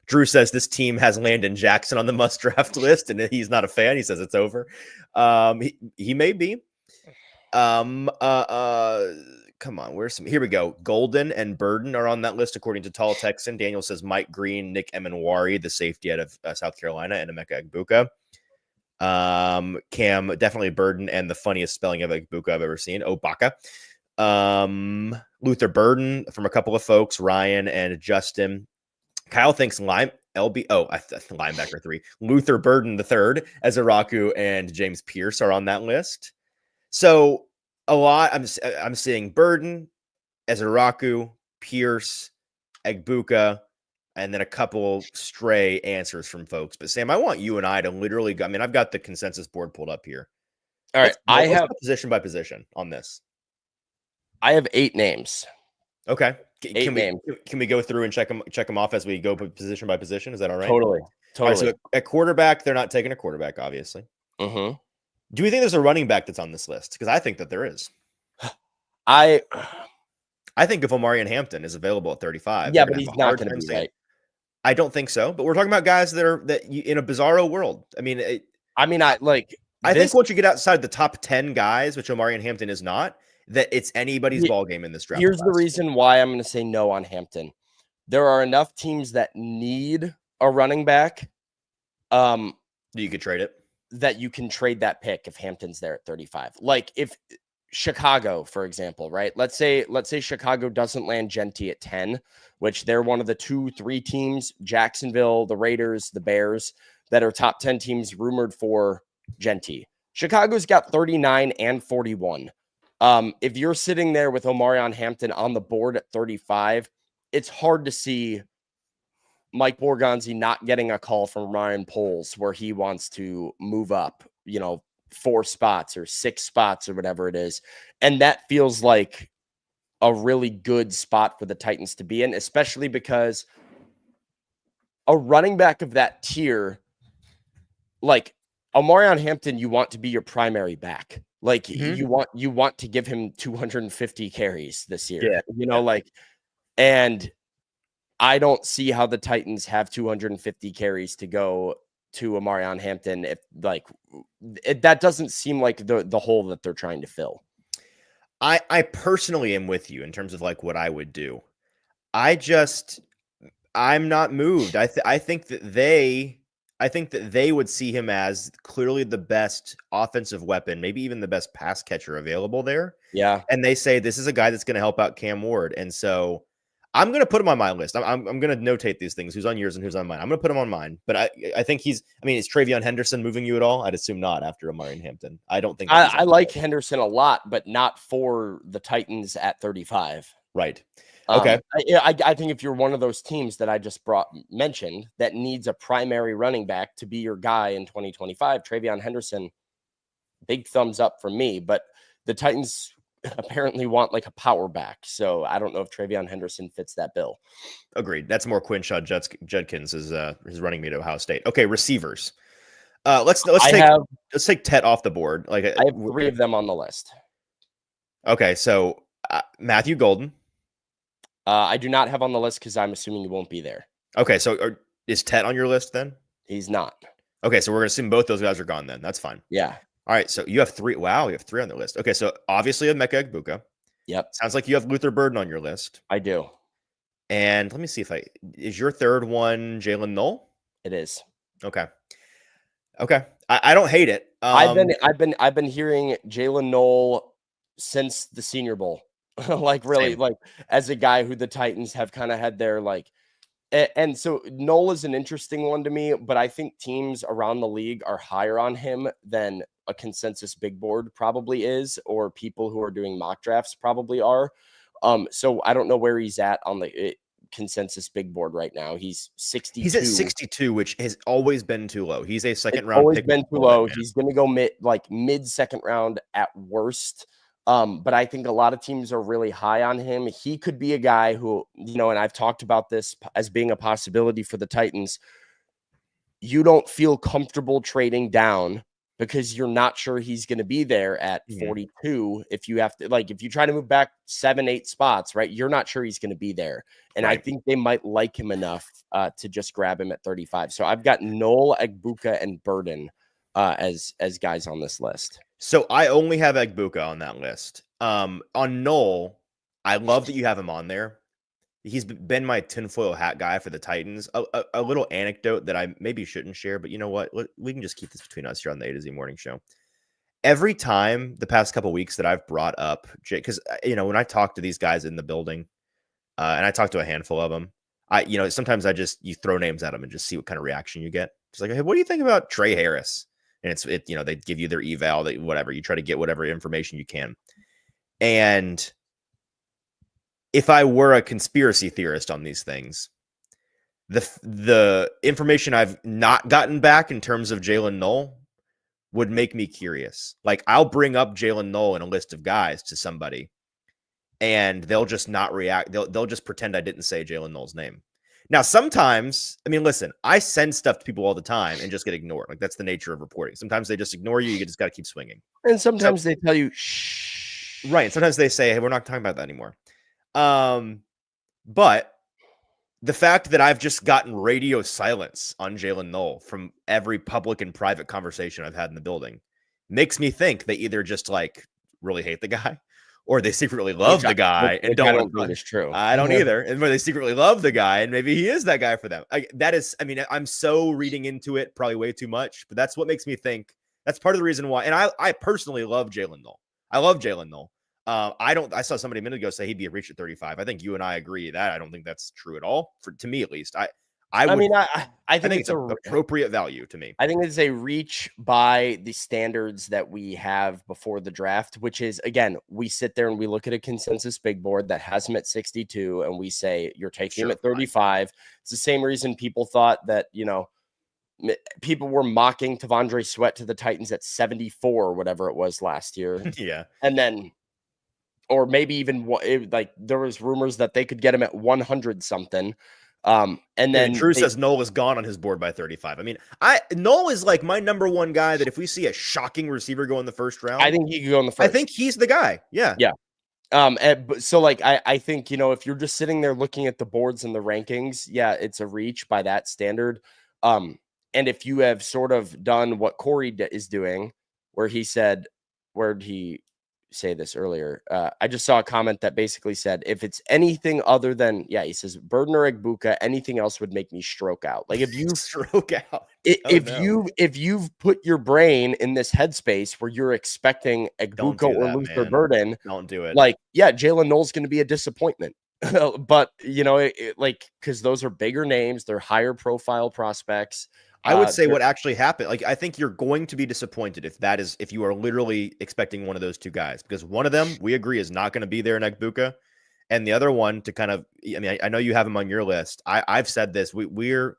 Drew says this team has Landon Jackson on the must draft list, and he's not a fan. He says it's over. He may be. Come on, here we go. Golden and Burden are on that list according to Tall Texan. Daniel says Mike Green, Nick Emanwari, the safety out of South Carolina, and Emeka Egbuka. Cam, definitely Burden, and the funniest spelling of Egbuka I've ever seen, Obaka. Luther Burden from a couple of folks, Ryan and Justin. Kyle thinks linebacker 3. Luther Burden the third, Ezeraku and James Pierce are on that list. So a lot. I'm seeing Burden, Ezeraku, Pierce, Egbuka, and then a couple stray answers from folks. But Sam, I want you and I to literally go. I mean, I've got the consensus board pulled up here. All right. Let's go position by position on this. I have 8 names. Okay. Can we go through and check them off as we go position by position? Is that all right? Totally. Right, so at quarterback, they're not taking a quarterback, obviously. Mm-hmm. Do we think there's a running back that's on this list? Because I think that there is. I think if Omarion Hampton is available at 35, but he's not going to be right. I don't think so. But we're talking about guys that in a bizarro world. I mean, I think once you get outside the top 10 guys, which Omarion Hampton is not, that it's anybody's ball game in this draft. Here's the reason why I'm going to say no on Hampton. There are enough teams that need a running back. You could trade it. That you can trade that pick if Hampton's there at 35. Like if Chicago, for example, right? Let's say Chicago doesn't land Genty at 10, which they're one of the 2-3 teams, Jacksonville, the Raiders, the Bears, that are top 10 teams rumored for Genty. Chicago's got 39 and 41. If you're sitting there with Omarion Hampton on the board at 35, it's hard to see Mike Borgonzi not getting a call from Ryan Poles where he wants to move up, 4 spots or 6 spots or whatever it is. And that feels like a really good spot for the Titans to be in, especially because a running back of that tier, like Omarion Hampton, you want to be your primary back. Like you want to give him 250 carries this year, and I don't see how the Titans have 250 carries to go to Omarion Hampton. If that doesn't seem like the hole that they're trying to fill. I personally am with you in terms of like what I would do. I'm not moved. I think that they would see him as clearly the best offensive weapon, maybe even the best pass catcher available there. Yeah. And they say this is a guy that's going to help out Cam Ward. And so I'm going to put him on my list. I'm going to notate these things, who's on yours and who's on mine. I'm going to put him on mine. But I think is Travion Henderson moving you at all? I'd assume not after Omarion Hampton. I don't think. I like Henderson a lot, but not for the Titans at 35. Right. Okay. I think if you're one of those teams that I just mentioned that needs a primary running back to be your guy in 2025, Travion Henderson, big thumbs up from me. But the Titans apparently want like a power back, so I don't know if Travion Henderson fits that bill. Agreed. That's more Quinshaw Judkins is running me to Ohio State. Okay, receivers. Let's take Tet off the board. Like I have 3 of them on the list. Okay, so Matthew Golden. I do not have on the list because I'm assuming he won't be there. Okay, so is Tet on your list then? He's not. Okay, so we're going to assume both those guys are gone then. That's fine. Yeah. All right, so you have 3. Wow, you have 3 on the list. Okay, so obviously you have Emeka Egbuka. Yep. Sounds like you have Luther Burden on your list. I do. And let me see is your third one Jalen Knoll? It is. Okay. I don't hate it. I've been hearing Jalen Knoll since the Senior Bowl. Like as a guy who the Titans have kind of had their and so Knoll is an interesting one to me, but I think teams around the league are higher on him than a consensus big board probably is, or people who are doing mock drafts probably are. So I don't know where he's at on the consensus big board right now. He's 62. He's at 62, which has always been too low. He's a second round. Always been too low. He's going to go mid second round at worst. But I think a lot of teams are really high on him. He could be a guy who, and I've talked about this as being a possibility for the Titans. You don't feel comfortable trading down because you're not sure he's going to be there at 42. If you have to, if you try to move back 7-8 spots, right, you're not sure he's going to be there. And right. I think they might like him enough to just grab him at 35. So I've got Knoll, Egbuka, and Burden as guys on this list. So I only have Egbuka on that list. On Knoll, I love that you have him on there. He's been my tinfoil hat guy for the Titans. A little anecdote that I maybe shouldn't share, but you know what? We can just keep this between us here on the A to Z Morning Show. Every time the past couple of weeks that I've brought up, because when I talk to these guys in the building, and I talk to a handful of them, sometimes you throw names at them and just see what kind of reaction you get. It's like, hey, what do you think about Trey Harris? And they give you their eval, whatever. You try to get whatever information you can. And if I were a conspiracy theorist on these things, the information I've not gotten back in terms of Jalen Knoll would make me curious. Like, I'll bring up Jalen Knoll in a list of guys to somebody, and they'll just not react. They'll just pretend I didn't say Jalen Knoll's name. Now, sometimes, listen, I send stuff to people all the time and just get ignored. Like, that's the nature of reporting. Sometimes they just ignore you. You just got to keep swinging. And sometimes they tell you, shh. Right. And sometimes they say, hey, we're not talking about that anymore. But the fact that I've just gotten radio silence on Jalen Knoll from every public and private conversation I've had in the building makes me think they either just like really hate the guy or they secretly love the guy and which I don't think is true. I don't either. And where they secretly love the guy and maybe he is that guy for them. I'm so reading into it probably way too much, but that's what makes me think that's part of the reason why. And I personally love Jalen Knoll. I love Jalen Knoll. I saw somebody a minute ago say he'd be a reach at 35. I think you and I agree that I don't think that's true at all to me, at least. I think it's an appropriate value to me. I think it's a reach by the standards that we have before the draft, which is, again, we sit there and we look at a consensus big board that has him at 62 and we say, you're taking him at 35. Fine. It's the same reason people thought that, people were mocking Tavondre Sweat to the Titans at 74 or whatever it was last year. Yeah. And then, or maybe even there was rumors that they could get him at 100 something. And then Drew says Knoll is gone on his board by 35. I mean, Knoll is like my number one guy that if we see a shocking receiver go in the first round, I think he could go in the first. I think he's the guy. Yeah. Yeah. So I think, if you're just sitting there looking at the boards and the rankings, yeah, it's a reach by that standard. And if you have sort of done what Corey is doing, where he said, where did he say this earlier? I just saw a comment that basically said, if it's anything other than, he says Burden or Egbuka, anything else would make me stroke out. Like if you stroke out, if you've put your brain in this headspace where you're expecting Egbuka or Luther Burden, don't do it. Like, Jalen Knoll's going to be a disappointment. But because those are bigger names, they're higher profile prospects. I would say what actually happened. Like, I think you're going to be disappointed if you are literally expecting one of those two guys, because one of them we agree is not going to be there in Egbuka, and the other one to kind of, I know you have him on your list. I've said this. We're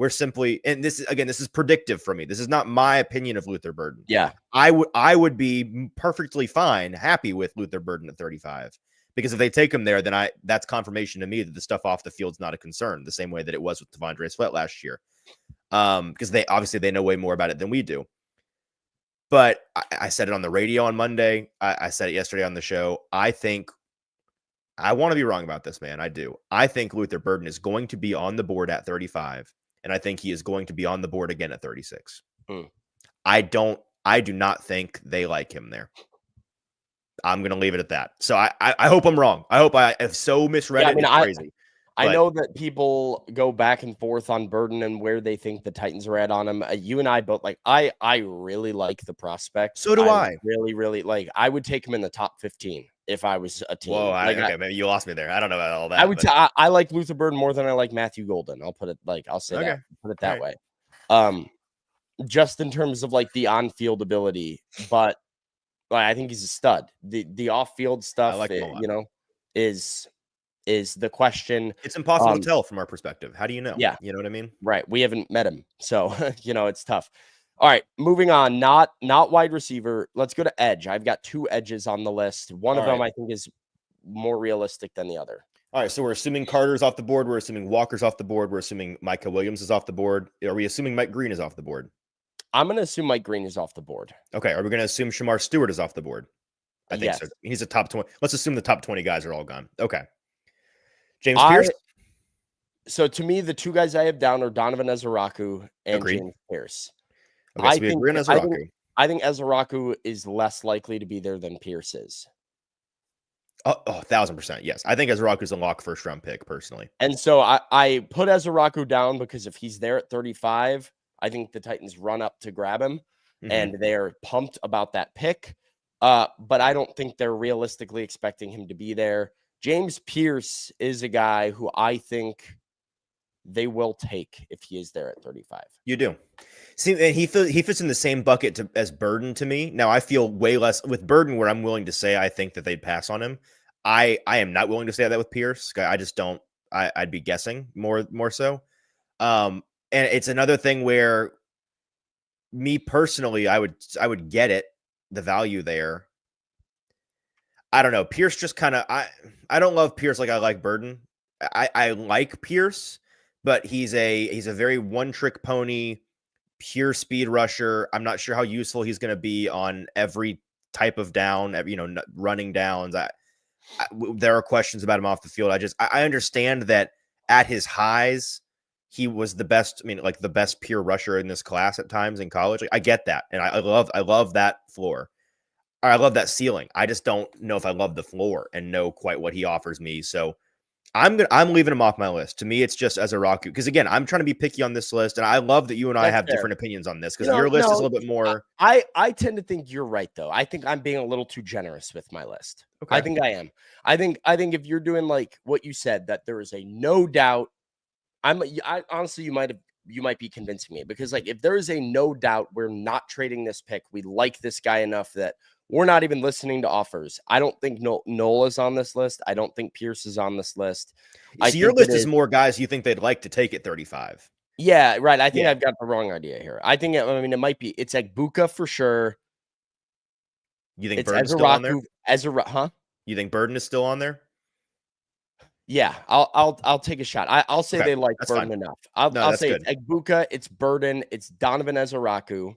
simply, and this is predictive for me. This is not my opinion of Luther Burden. Yeah, I would be perfectly fine, happy with Luther Burden at 35. Because if they take him there, then that's confirmation to me that the stuff off the field's not a concern, the same way that it was with Tavondre Sweat last year. Because they know way more about it than we do. But I said it on the radio on Monday. I said it yesterday on the show. I think I want to be wrong about this, man. I do. I think Luther Burden is going to be on the board at 35, and I think he is going to be on the board again at 36. I do not think they like him there. I'm going to leave it at that. So I hope I'm wrong. I hope I have so misread it. It's crazy. I know that people go back and forth on Burden and where they think the Titans are at on him. You and I both I really like the prospect. So do I. Really, really I would take him in the top 15 if I was a team. Whoa, okay, maybe you lost me there. I don't know about all that. I would. I like Luther Burden more than I like Matthew Golden. I'll put it I'll say that. Put it that way. Just in terms of the on-field ability, but I think he's a stud. The off-field stuff, is the question. It's impossible to tell from our perspective. How do you know? Yeah. You know what I mean? Right. We haven't met him. So, it's tough. All right. Moving on. Not wide receiver. Let's go to edge. I've got two edges on the list. One of them I think is more realistic than the other. All right. So we're assuming Carter's off the board. We're assuming Walker's off the board. We're assuming Micah Williams is off the board. Are we assuming Mike Green is off the board? I'm going to assume Mike Green is off the board. Okay. Are we going to assume Shamar Stewart is off the board? I think so. He's a top 20. Let's assume the top 20 guys are all gone. Okay. James Pierce? So to me, the two guys I have down are Donovan Ezeraku and Agreed. James Pierce. Okay, so we agree on Ezeraku. I think Ezeraku is less likely to be there than Pierce is. Oh, 1,000%. Yes. I think Ezeraku is a lock first round pick personally. And so I put Ezeraku down because if he's there at 35, I think the Titans run up to grab him and they're pumped about that pick. But I don't think they're realistically expecting him to be there. James Pierce is a guy who I think they will take if he is there at 35. You do. See, and he fits in the same bucket as Burden to me. Now, I feel way less with Burden where I'm willing to say I think that they'd pass on him. I am not willing to say that with Pierce. I just don't. I'd be guessing more so. And it's another thing where me personally, I would get it, the value there. I don't know. Pierce just kind of I don't love Pierce like I like Burden. I like Pierce, but he's a very one-trick pony, pure speed rusher. I'm not sure how useful he's going to be on every type of down, running downs. There are questions about him off the field. I understand that at his highs, he was the best. I mean, like the best pure rusher in this class at times in college. Like, I get that, and I love that floor. I love that ceiling. I just don't know if I love the floor and know quite what he offers me. So I'm leaving him off my list. To me, it's just as a Raku, because again, I'm trying to be picky on this list, and I love that you and I That's have fair. different opinions on this, because your list is a little bit more. I tend to think you're right, though. I think I'm being a little too generous with my list. Okay. I think I am. I think if you're doing like what you said, that there is a no doubt. I honestly, you might be convincing me, because like if there is a no doubt, we're not trading this pick. We like this guy enough that we're not even listening to offers. I don't think Nola's on this list. I don't think Pierce is on this list. So your list is more guys you think they'd like to take at 35. Yeah, right. I think I've got the wrong idea here. I mean, it might be. It's like Buka for sure. You think Burden's still on there? Huh? You think Burden is still on there? Yeah, I'll take a shot. I'll say they like Burden enough. I'll say it's Egbuka, it's Burden, it's Donovan Ezeraku,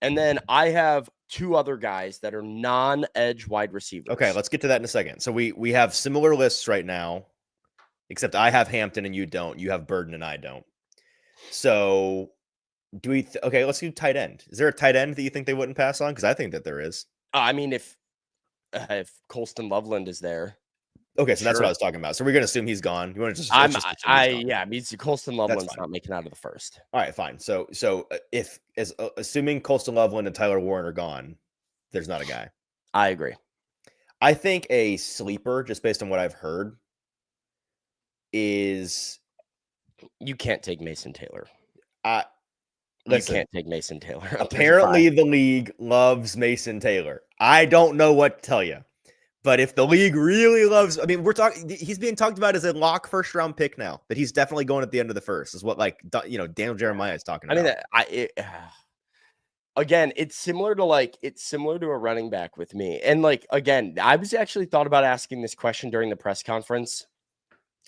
and then I have two other guys that are non-edge wide receivers. Okay, let's get to that in a second. So we have similar lists right now, except I have Hampton and you don't. You have Burden and I don't. So do we? Okay, let's do tight end. Is there a tight end that you think they wouldn't pass on? Because I think that there is. I mean, if Colston Loveland is there. Okay, so that's what I was talking about. So we're gonna assume he's gone. You want to just? Yeah, I mean, Colston Loveland's not making out of the first. All right, fine. So if assuming Colston Loveland and Tyler Warren are gone, there's not a guy. I agree. I think a sleeper, just based on what I've heard, is you can't take Mason Taylor. Listen, you can't take Mason Taylor. Apparently, the league loves Mason Taylor. I don't know what to tell you. But if the league really loves, I mean, he's being talked about as a lock first round pick now, that he's definitely going at the end of the first, is what Daniel Jeremiah is talking about. I mean, again, it's similar to a running back with me. And like, again, I was actually thought about asking this question during the press conference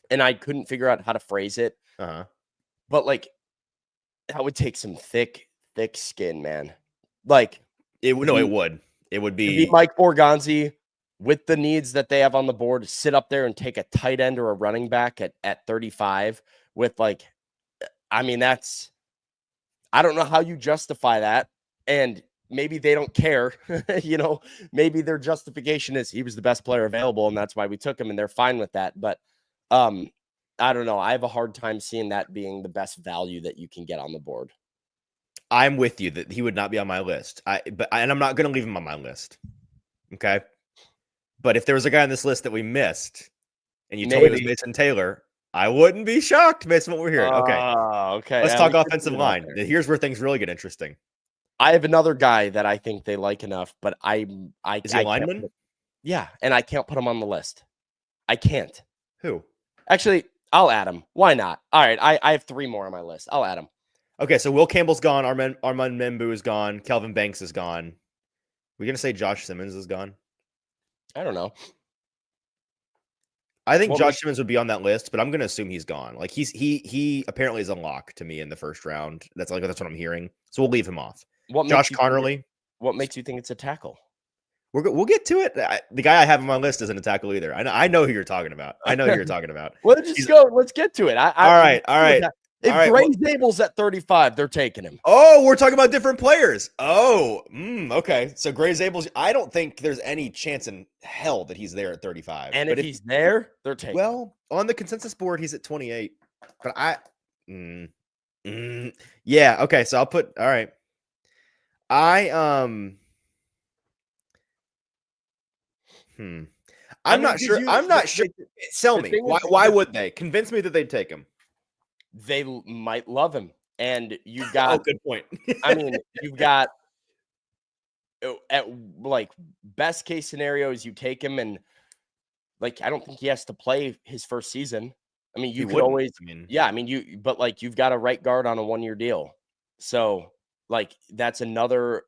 and I couldn't figure out how to phrase it. But like, that would take some thick skin, man. Like it would be Mike Borgonzi, with the needs that they have on the board, sit up there and take a tight end or a running back at 35 with like, I mean, I don't know how you justify that. And maybe they don't care, maybe their justification is he was the best player available and that's why we took him and they're fine with that. But I don't know. I have a hard time seeing that being the best value that you can get on the board. I'm with you that he would not be on my list. And I'm not going to leave him on my list. Okay. But if there was a guy on this list that we missed and you told me it was Mason Taylor, I wouldn't be shocked based on what we're hearing. Okay. Let's talk offensive line. Here's where things really get interesting. I have another guy that I think they like enough, but is he a lineman? Yeah, and I can't put him on the list. I can't. Who? Actually, I'll add him. Why not? All right, I have three more on my list. I'll add him. Okay, so Will Campbell's gone. Armand Membu is gone. Kelvin Banks is gone. We're going to say Josh Simmons is gone? I don't know. I think Josh Simmons would be on that list, but I'm going to assume he's gone. Like he apparently is a lock to me in the first round. That's what I'm hearing. So we'll leave him off. Josh Connerly. What makes you think it's a tackle? We'll get to it. The guy I have on my list isn't a tackle either. I know who you're talking about. Let's go. Let's get to it. All right. If Gray Zabel's at 35, they're taking him. Oh, we're talking about different players. Oh, okay. So Gray Zabel's, I don't think there's any chance in hell that he's there at 35. And if he's there, they're taking him. Well, on the consensus board, he's at 28. But yeah, okay. So I'll put, all right. I'm not sure. I'm not sure. Sell me. Why would they? Convince me that they'd take him. They might love him. And you've got good point. I mean, you've got at like best case scenarios, you take him and like I don't think he has to play his first season. I mean, you could always but like you've got a right guard on a 1-year deal. So like that's another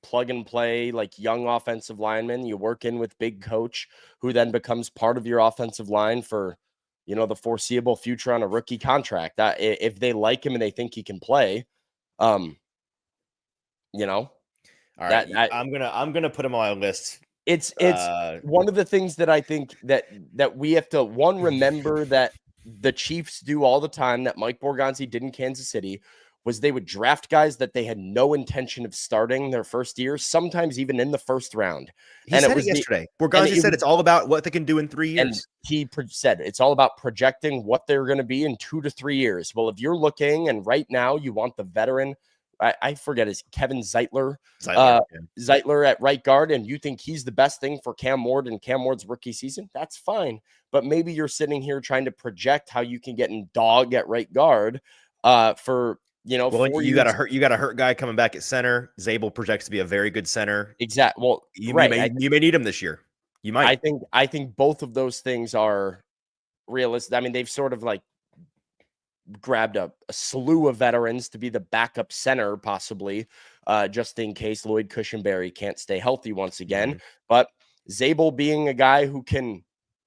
plug and play, like young offensive lineman. You work in with big coach who then becomes part of your offensive line for the foreseeable future on a rookie contract. That if they like him and they think he can play, all right. I'm gonna put him on my list. It's one of the things that I think that we have to remember that the Chiefs do all the time that Mike Borgonzi did in Kansas City was they would draft guys that they had no intention of starting their first year, sometimes even in the first round. He And it said it was yesterday. Borgonzi said it's all about what they can do in 3 and years. he said it's all about projecting what they're going to be in 2 to 3 years. Well, if you're looking and right now you want the veteran, I forget his Kevin Zeitler at right guard, and you think he's the best thing for Cam Ward and Cam Ward's rookie season, that's fine. But maybe you're sitting here trying to project how you can get in dog at right guard for well, 4 you years. got a hurt guy coming back at center. Zabel projects to be a very good center. Exactly. Well, you may need him this year. You might. I think both of those things are realistic. I mean, they've sort of like grabbed a slew of veterans to be the backup center, possibly, just in case Lloyd Cushenberry can't stay healthy once again. Mm-hmm. But Zabel being a guy who can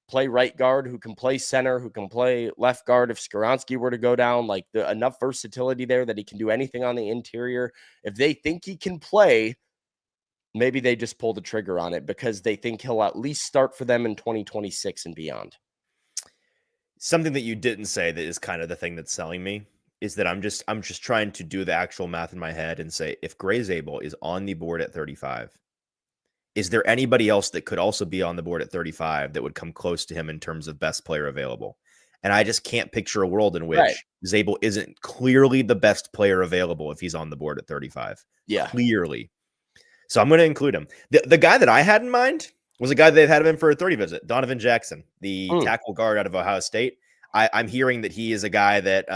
play right guard, who can play center, who can play left guard if Skoronski were to go down, like enough versatility there that he can do anything on the interior. If they think he can play, maybe they just pull the trigger on it because they think he'll at least start for them in 2026 and beyond. Something that you didn't say that is kind of the thing that's selling me is that I'm just trying to do the actual math in my head and say, if Gray Zabel is on the board at 35, is there anybody else that could also be on the board at 35 that would come close to him in terms of best player available? And I just can't picture a world in which Zabel isn't clearly the best player available if he's on the board at 35. Yeah. Clearly. So I'm going to include him. The guy that I had in mind was a guy they've had him in for a 30 visit, Donovan Jackson, the tackle guard out of Ohio State. I'm hearing that he is a guy that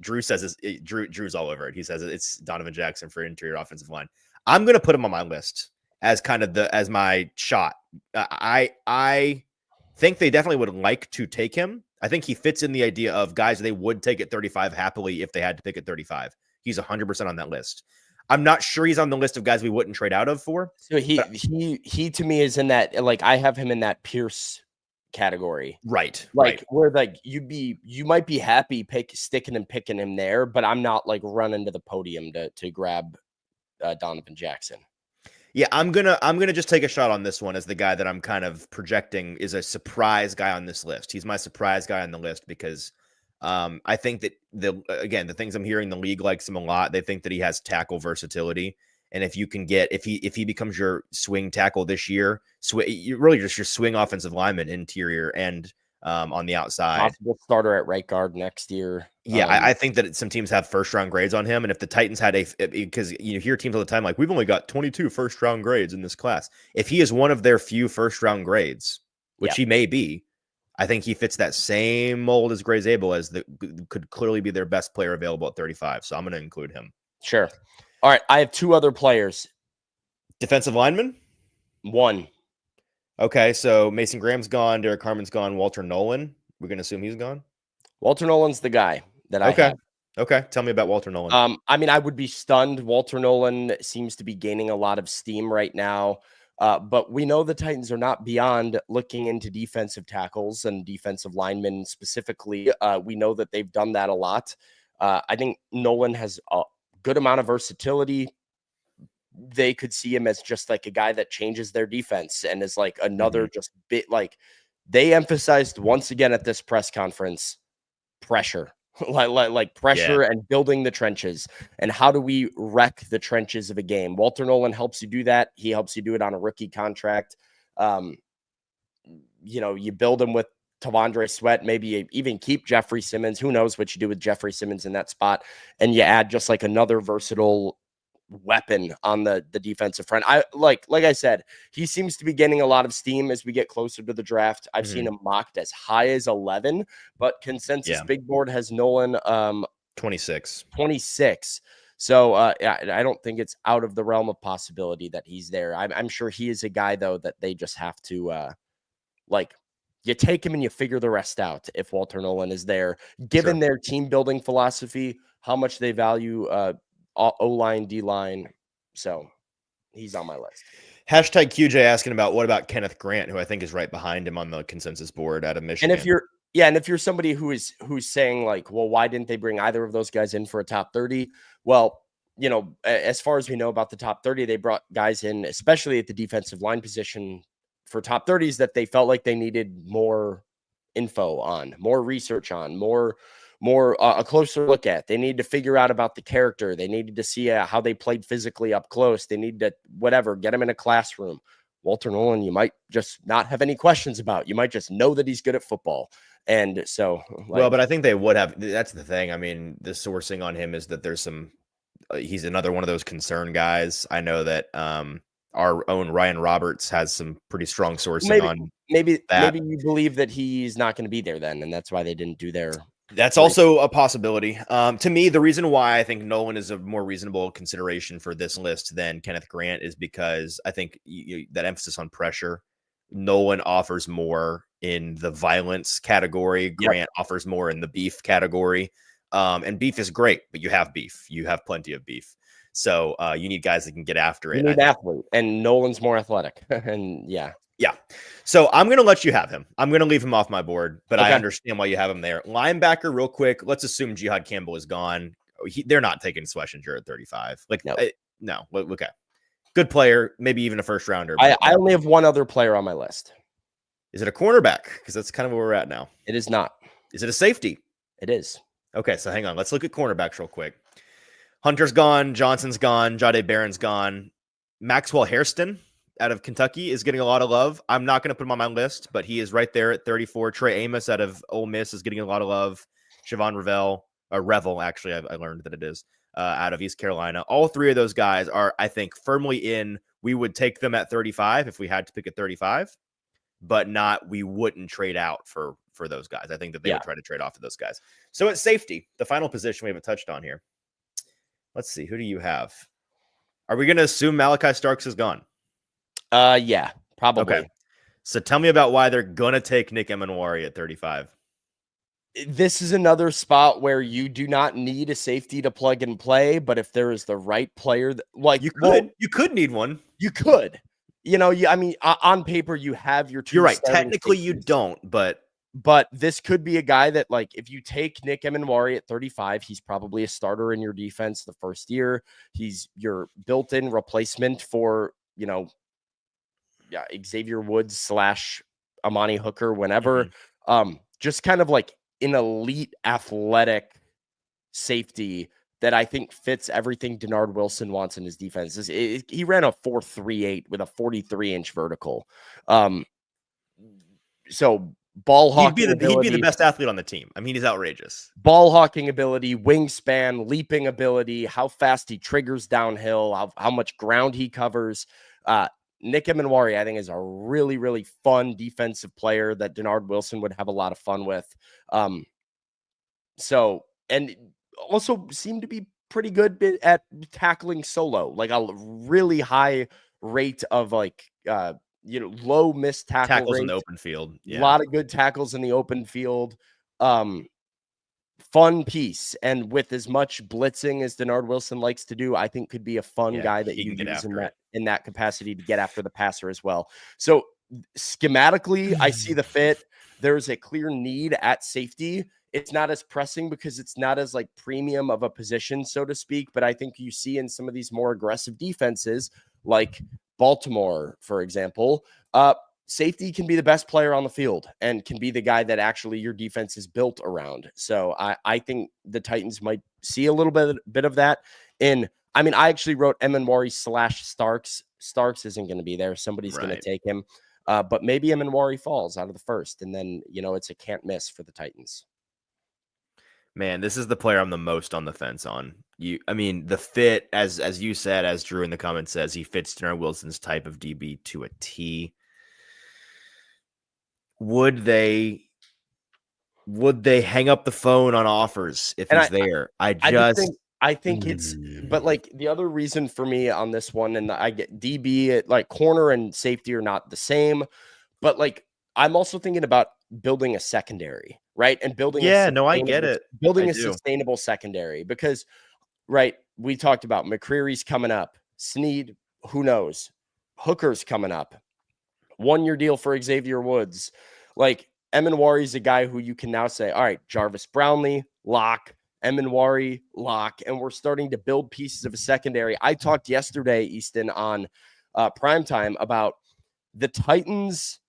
Drew says Drew's all over it. He says it's Donovan Jackson for interior offensive line. I'm going to put him on my list as kind of as my shot. I think they definitely would like to take him. I think he fits in the idea of guys they would take at 35 happily if they had to pick at 35. He's 100% on that list. I'm not sure he's on the list of guys we wouldn't trade out of for. So he to me is in that, like, I have him in that Pierce category, right? Where like you might be happy sticking and picking him there, but I'm not like running to the podium to grab Donovan Jackson. Yeah, I'm gonna just take a shot on this one as the guy that I'm kind of projecting is a surprise guy on this list. He's my surprise guy on the list because I think that the things I'm hearing, the league likes him a lot. They think that he has tackle versatility, and if you can get if he becomes your swing tackle this year, you're really just your swing offensive lineman, interior and on the outside, possible starter at right guard next year. Yeah, I think that some teams have first round grades on him, and if the Titans had because you hear teams all the time like we've only got 22 first round grades in this class. If he is one of their few first round grades, which he may be, I think he fits that same mold as Gray Zabel could clearly be their best player available at 35. So I'm going to include him. Sure. All right. I have two other players. Defensive lineman? One. Okay. So Mason Graham's gone. Derek Harmon's gone. Walter Nolan. We're going to assume he's gone. Walter Nolan's the guy that I have. Okay. Tell me about Walter Nolan. I mean, I would be stunned. Walter Nolan seems to be gaining a lot of steam right now. But we know the Titans are not beyond looking into defensive tackles and defensive linemen specifically. We know that they've done that a lot. I think Nolan has a good amount of versatility. They could see him as just like a guy that changes their defense and is like another just bit like they emphasized once again at this press conference, pressure. like pressure and building the trenches and how do we wreck the trenches of a game. Walter Nolan helps you do that. He helps you do it on a rookie contract. You build him with Tavondre Sweat, maybe you even keep Jeffrey Simmons. Who knows what you do with Jeffrey Simmons in that spot. And you add just like another versatile weapon on the defensive front. I like I said, he seems to be getting a lot of steam as we get closer to the draft. I've seen him mocked as high as 11, but consensus big board has Nolan 26. So I don't think it's out of the realm of possibility that he's there. I'm sure he is a guy though that they just have to you take him and you figure the rest out if Walter Nolan is there, given their team building philosophy, how much they value O-line, D-line. So he's on my list. Hashtag QJ asking about what about Kenneth Grant, who I think is right behind him on the consensus board out of Michigan. And if you're somebody who's saying like, well, why didn't they bring either of those guys in for a top 30? Well, as far as we know about the top 30, they brought guys in, especially at the defensive line position for top 30s that they felt like they needed more info on, more research on, more a closer look at. They need to figure out about the character. They needed to see how they played physically up close. They need to get him in a classroom. Walter Nolan, you might just not have any questions about. You might just know that he's good at football. And so, well, but I think they would have. That's the thing. I mean, the sourcing on him is that there's some. He's another one of those concern guys. I know that our own Ryan Roberts has some pretty strong sourcing on. Maybe you believe that he's not going to be there then, and that's why they didn't do their. That's also a possibility. To me, the reason why I think Nolan is a more reasonable consideration for this list than Kenneth Grant is because I think that emphasis on pressure. Nolan offers more in the violence category. Grant offers more in the beef category. And beef is great, but you have beef. You have plenty of beef. So you need guys that can get after it. You need athlete, and Nolan's more athletic. And yeah. So I'm going to let you have him. I'm going to leave him off my board, but I understand why you have him there. Linebacker, real quick. Let's assume Jihad Campbell is gone. They're not taking Schlesinger at 35. No. Okay. Good player, maybe even a first rounder. I only have one other player on my list. Is it a cornerback? Because that's kind of where we're at now. It is not. Is it a safety? It is. Okay, so hang on. Let's look at cornerbacks real quick. Hunter's gone. Johnson's gone. Jahdae Barron's gone. Maxwell Hairston out of Kentucky is getting a lot of love. I'm not going to put him on my list, but he is right there at 34. Trey Amos out of Ole Miss is getting a lot of love. Siobhan Revel, actually, I learned that it is, out of East Carolina. All three of those guys are, I think, firmly in. We would take them at 35 if we had to pick at 35, but we wouldn't trade out for those guys. I think that they would try to trade off of those guys. So at safety, the final position we haven't touched on here. Let's see. Who do you have? Are we going to assume Malachi Starks is gone? Yeah, probably. Okay. So tell me about why they're going to take Nick Emanwari at 35. This is another spot where you do not need a safety to plug and play, but if there is the right player, you could need one. You could. On paper, you have your two. You're right. Technically, safeties. You don't, but this could be a guy that, if you take Nick Emanwari at 35, he's probably a starter in your defense the first year. He's your built-in replacement for, Xavier Woods / Amani Hooker whenever. Mm-hmm. Just kind of like an elite athletic safety that I think fits everything Denard Wilson wants in his defense. He ran a 4.38 with a 43-inch vertical. So ball hawking he'd be the best athlete on the team. I mean, he's outrageous. Ball hawking ability, wingspan, leaping ability, how fast he triggers downhill, how much ground he covers. Nick Emanwari, I think, is a really, really fun defensive player that Denard Wilson would have a lot of fun with. And also seemed to be pretty good at tackling solo, like a really high rate of low missed tackles in the open field. A lot of good tackles in the open field. Fun piece. And with as much blitzing as Denard Wilson likes to do, I think could be a fun guy that you use in that capacity to get after the passer as well. So schematically, I see the fit. There's a clear need at safety. It's not as pressing because it's not as premium of a position, so to speak. But I think you see in some of these more aggressive defenses, like Baltimore, for example, safety can be the best player on the field and can be the guy that actually your defense is built around. So I think the Titans might see a little bit of that. I actually wrote Emanwari / Starks. Starks isn't going to be there. Somebody's going to take him. But maybe Emanwari falls out of the first, and then, it's a can't miss for the Titans. Man, this is the player I'm the most on the fence on. The fit, as you said, as Drew in the comments says, he fits Denard Wilson's type of DB to a T. Would they hang up the phone on offers if he's there? I think it's, but the other reason for me on this one, and I get DB at corner and safety are not the same, but I'm also thinking about building a secondary, right? And building, I get it. Building a sustainable secondary because, we talked about McCreary's coming up, Snead, who knows, Hooker's coming up, 1-year deal for Xavier Woods. Emanwari is a guy who you can now say, all right, Jarvis Brownlee, lock. Emanwari, lock, and we're starting to build pieces of a secondary. I talked yesterday, Easton, on Primetime about the Titans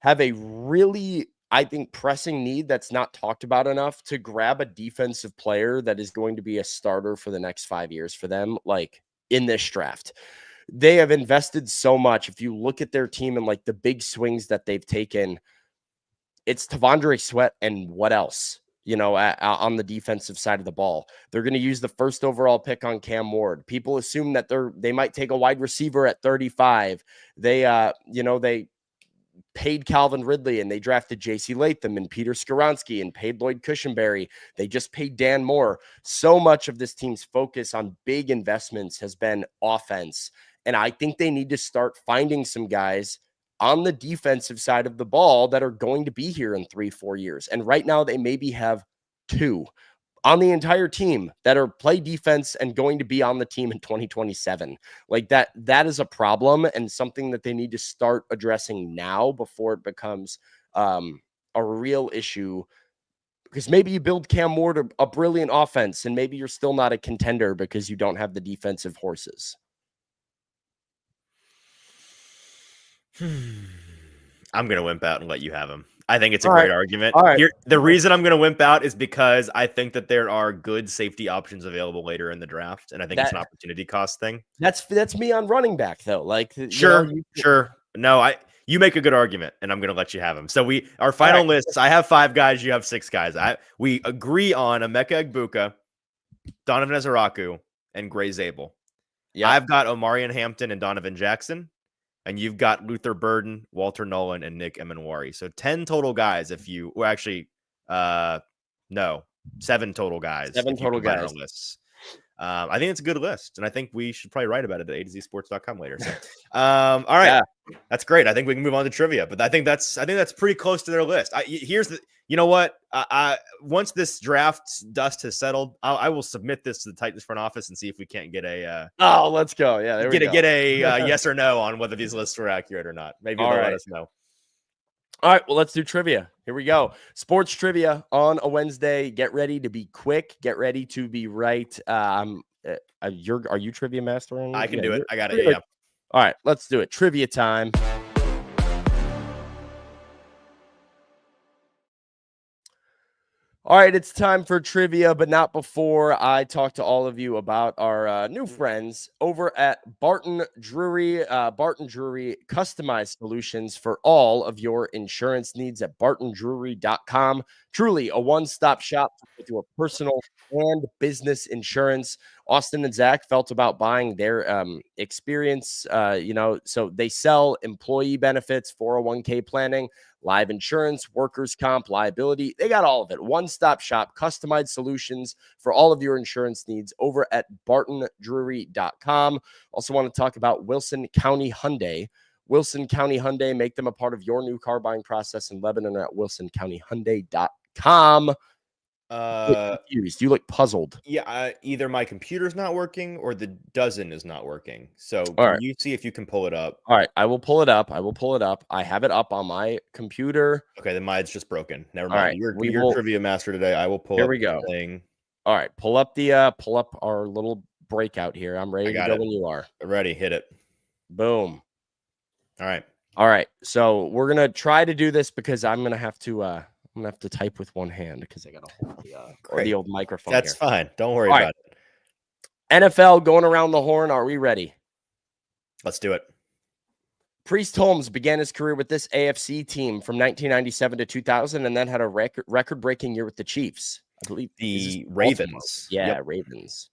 have a really, I think, pressing need that's not talked about enough to grab a defensive player that is going to be a starter for the next 5 years for them, like in this draft. They have invested so much. If you look at their team and like the big swings that they've taken, it's Tavondre Sweat and what else? On the defensive side of the ball. They're going to use the first overall pick on Cam Ward. People assume that they might take a wide receiver at 35. They paid Calvin Ridley and they drafted J.C. Latham and Peter Skoronski and paid Lloyd Cushenberry. They just paid Dan Moore. So much of this team's focus on big investments has been offense. And I think they need to start finding some guys on the defensive side of the ball that are going to be here in 3-4 years. And right now they maybe have 2 on the entire team that are play defense and going to be on the team in 2027. Like that is a problem and something that they need to start addressing now before it becomes a real issue. Because maybe you build Cam Ward a brilliant offense and maybe you're still not a contender because you don't have the defensive horses. I'm going to wimp out and let you have him. I think it's a great argument. All right. The reason I'm going to wimp out is because I think that there are good safety options available later in the draft, and I think it's an opportunity cost thing. That's me on running back though. Like sure. No, you make a good argument, and I'm going to let you have him. So our final lists. I have 5 guys. You have 6 guys. We agree on Emeka Egbuka, Donovan Ezeraku, and Gray Zabel. Yeah, I've got Omarion Hampton and Donovan Jackson. And you've got Luther Burden, Walter Nolan, and Nick Emanwari. So 10 total guys no, 7 total guys. 7 total guys. Lists. I think it's a good list, and I think we should probably write about it at A2Zsports.com later. So, all right, yeah. That's great. I think we can move on to trivia, but I think that's pretty close to their list. You know what? Once this draft dust has settled, I will submit this to the Titans front office and see if we can't get a. Let's go. Yeah, get a yes or no on whether these lists were accurate or not. Maybe they'll let us know. All right, well, let's do trivia. Here we go. Sports trivia on a Wednesday. Get ready to be quick. Get ready to be right. Are you trivia master? I can do it. I got it. Yeah. All right, let's do it. Trivia time. All right, it's time for trivia, but not before I talk to all of you about our new friends over at Barton Drury. Barton Drury, customized solutions for all of your insurance needs at bartondrury.com. Truly a one-stop shop to a personal and business insurance. Austin and Zach felt about buying their experience, so they sell employee benefits, 401k planning, live insurance, workers' comp, liability. They got all of it. One-stop shop, customized solutions for all of your insurance needs over at bartondrury.com. Also want to talk about Wilson County Hyundai. Wilson County Hyundai, make them a part of your new car buying process in Lebanon at wilsoncountyhyundai.com. You look puzzled. Yeah, either my computer's not working or the dozen is not working. So you see if you can pull it up. All right, I will pull it up. I have it up on my computer. Okay, then mine's just broken. Never mind. Right, you're trivia master today. I will pull here up we go. Thing. All right, pull up our little breakout here. I'm ready to go when you are. Ready, hit it. Boom. All right. So we're gonna try to do this because I'm gonna have to type with one hand because I got to hold the old microphone. That's fine. Don't worry about it. NFL going around the horn. Are we ready? Let's do it. Priest Holmes began his career with this AFC team from 1997 to 2000 and then had a record-breaking year with the Chiefs. I believe the Ravens. Yeah, yep. Ravens.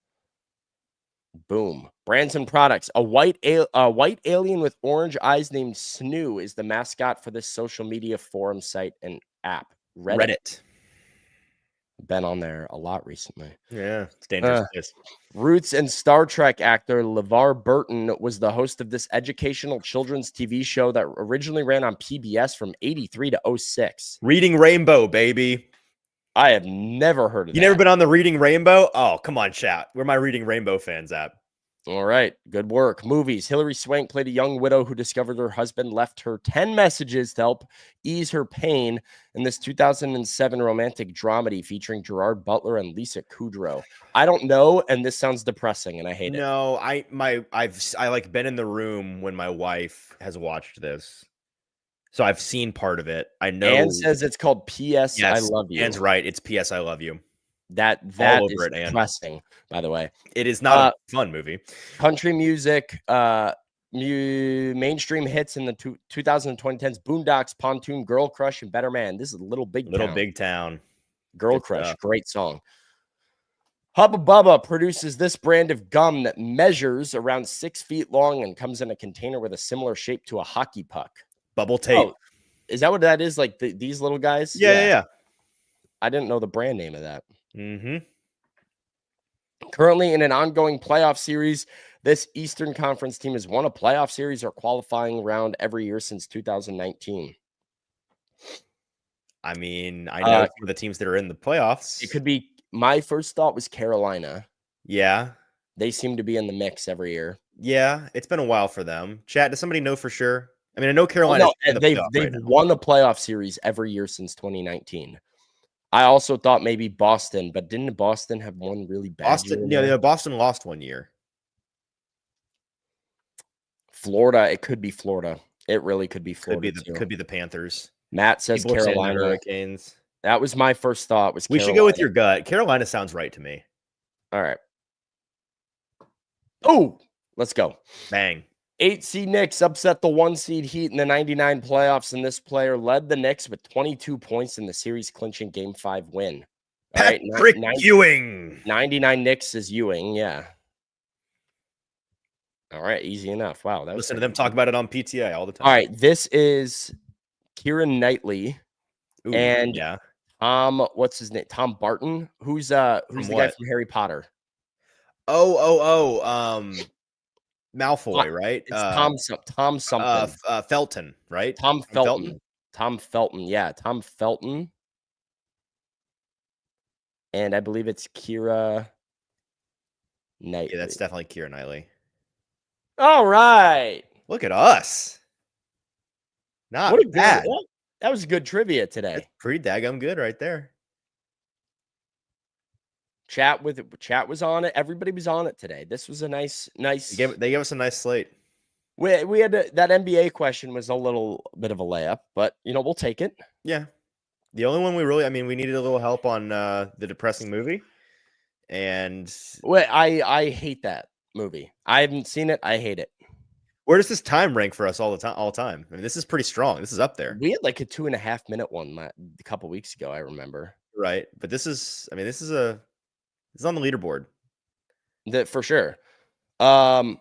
Boom. Branson Products. A white alien with orange eyes named Snoo is the mascot for this social media forum site and app. Reddit. Been on there a lot recently. Yeah, it's dangerous. Roots and Star Trek actor LeVar Burton was the host of this educational children's TV show that originally ran on PBS from 83 to 06. Reading Rainbow, baby. I have never heard of that. You never been on the Reading Rainbow? Oh, come on, chat. Where my Reading Rainbow fans at? All right. Good work. Movies. Hilary Swank played a young widow who discovered her husband left her 10 messages to help ease her pain in this 2007 romantic dramedy featuring Gerard Butler and Lisa Kudrow. I don't know, and this sounds depressing, and I hate it. No, I've been in the room when my wife has watched this, So I've seen part of it. I know. Ann says it's called P.S. I Yes, Love You. Ann's right. It's P.S. I Love You. That All over is it, Ann. depressing, by the way. It is not a fun movie. Country music, mainstream hits in the 2010s: Boondocks, Pontoon, Girl Crush, and Better Man. This is Little Big Town. Girl Good Crush, stuff. great song. Hubba Bubba produces this brand of gum that measures around 6 feet long and comes in a container with a similar shape to a hockey puck. Bubble tape. Oh, is that what that is? Like these little guys? Yeah. I didn't know the brand name of that. Mm-hmm. Currently in an ongoing playoff series, this Eastern Conference team has won a playoff series or qualifying round every year since 2019. I mean, I know some of the teams that are in the playoffs. It could be, my first thought was Carolina. Yeah. They seem to be in the mix every year. Yeah, it's been a while for them. Chat, does somebody know for sure? I mean, I know Carolina. They've won a playoff series every year since 2019. I also thought maybe Boston, but didn't Boston have one really bad year? Yeah, Boston lost one year. Florida, it could be Florida. It really could be Florida. Could be the Panthers. Matt says People Carolina. Hurricanes. That was my first thought. We should go with your gut. Carolina sounds right to me. All right. Oh, let's go. Bang. 8 seed Knicks upset the 1 seed Heat in the 99 playoffs, and this player led the Knicks with 22 points in the series clinching Game 5 win. All right, Ewing. 99 Knicks is Ewing, yeah. All right, easy enough. Wow, that was listen to them talk about it on PTA all the time. All right, this is Kieran Knightley. Ooh, and yeah. What's his name? Tom Barton. Who's the guy from Harry Potter? Malfoy, right? It's Tom something. Felton, right? Tom Felton. Tom Felton. Yeah, Tom Felton. And I believe it's Keira Knightley. Yeah, that's definitely Keira Knightley. All right. Look at us. Not bad. That was good trivia today. That's pretty daggum good right there. Chat was on it. Everybody was on it today. This was a nice. They gave us a nice slate. We had that NBA question was a little bit of a layup, but we'll take it. Yeah. The only one we needed a little help on the depressing movie. And I hate that movie. I haven't seen it. I hate it. Where does this time rank for us all time? I mean, this is pretty strong. This is up there. We had like a 2.5 minute one a couple weeks ago, I remember. Right. But this is on the leaderboard. That for sure. Yeah,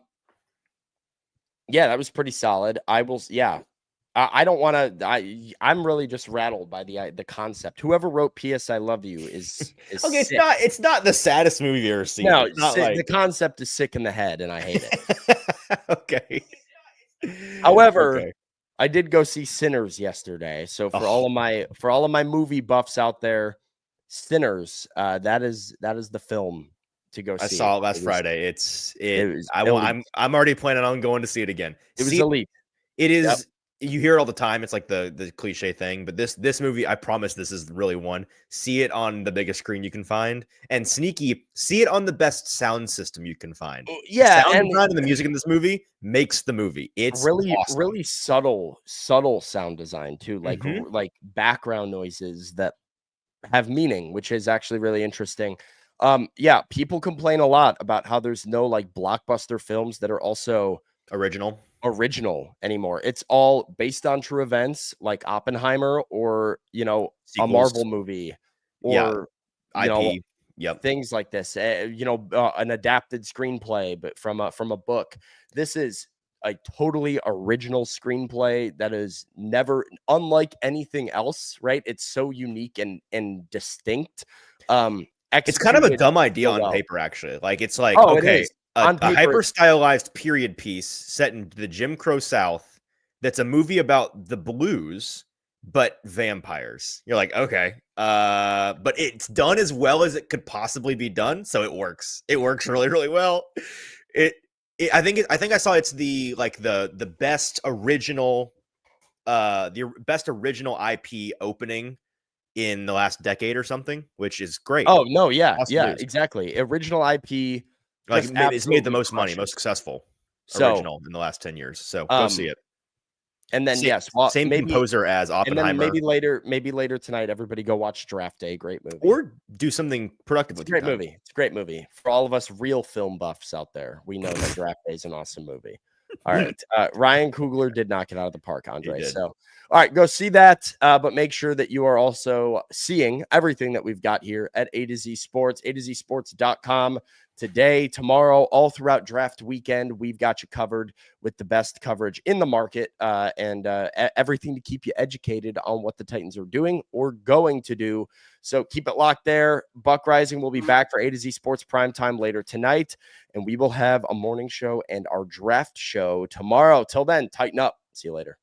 that was pretty solid. I don't want to. I'm really just rattled by the concept. Whoever wrote "P.S. I Love You" is okay. Sick. It's not the saddest movie you've ever seen. No, the concept is sick in the head, and I hate it. Okay. However, I did go see Sinners yesterday. So for all of my movie buffs out there, Sinners, that is the film to go see. I saw it last Friday. I'm already planning on going to see it again. It was elite. It is. Yep. You hear it all the time. It's like the cliche thing, but this movie, I promise, this is really one. See it on the biggest screen you can find, and sneaky, see it on the best sound system you can find. Yeah, the sound design and the music in this movie makes the movie. It's really, awesome. Really subtle sound design too, like like background noises that have meaning, which is actually really interesting. Yeah, people complain a lot about how there's no like blockbuster films that are also original anymore. It's all based on true events like Oppenheimer or Sequels. A Marvel movie or IP. Yep. Things like this, an adapted screenplay, but from a book. This is a totally original screenplay that is never unlike anything else, right? It's so unique and distinct. It's kind of a dumb idea on paper, actually. Like it's like, a hyper stylized period piece set in the Jim Crow South that's a movie about the blues, but vampires. You're like, okay. But it's done as well as it could possibly be done, so it works. It works really, really well. I think I saw it's the best original IP opening in the last decade or something, which is great. Oh no, yeah, exactly. Original IP. It's made the most money, most successful original in the last 10 years. So go see it. And then same composer as Oppenheimer. And then maybe later tonight, everybody go watch Draft Day. Great movie. Or do something productive with your time. Movie. It's a great movie. For all of us real film buffs out there, we know that Draft Day is an awesome movie. All right. Ryan Coogler did knock it out of the park, Andre. So, all right, go see that. But make sure that you are also seeing everything that we've got here at A to Z Sports, atozsports.com. Today, tomorrow, all throughout draft weekend, we've got you covered with the best coverage in the market and everything to keep you educated on what the Titans are doing or going to do. So keep it locked there. Buck Rising will be back for A to Z Sports Primetime later tonight, and we will have a morning show and our draft show tomorrow. Till then, tighten up. See you later.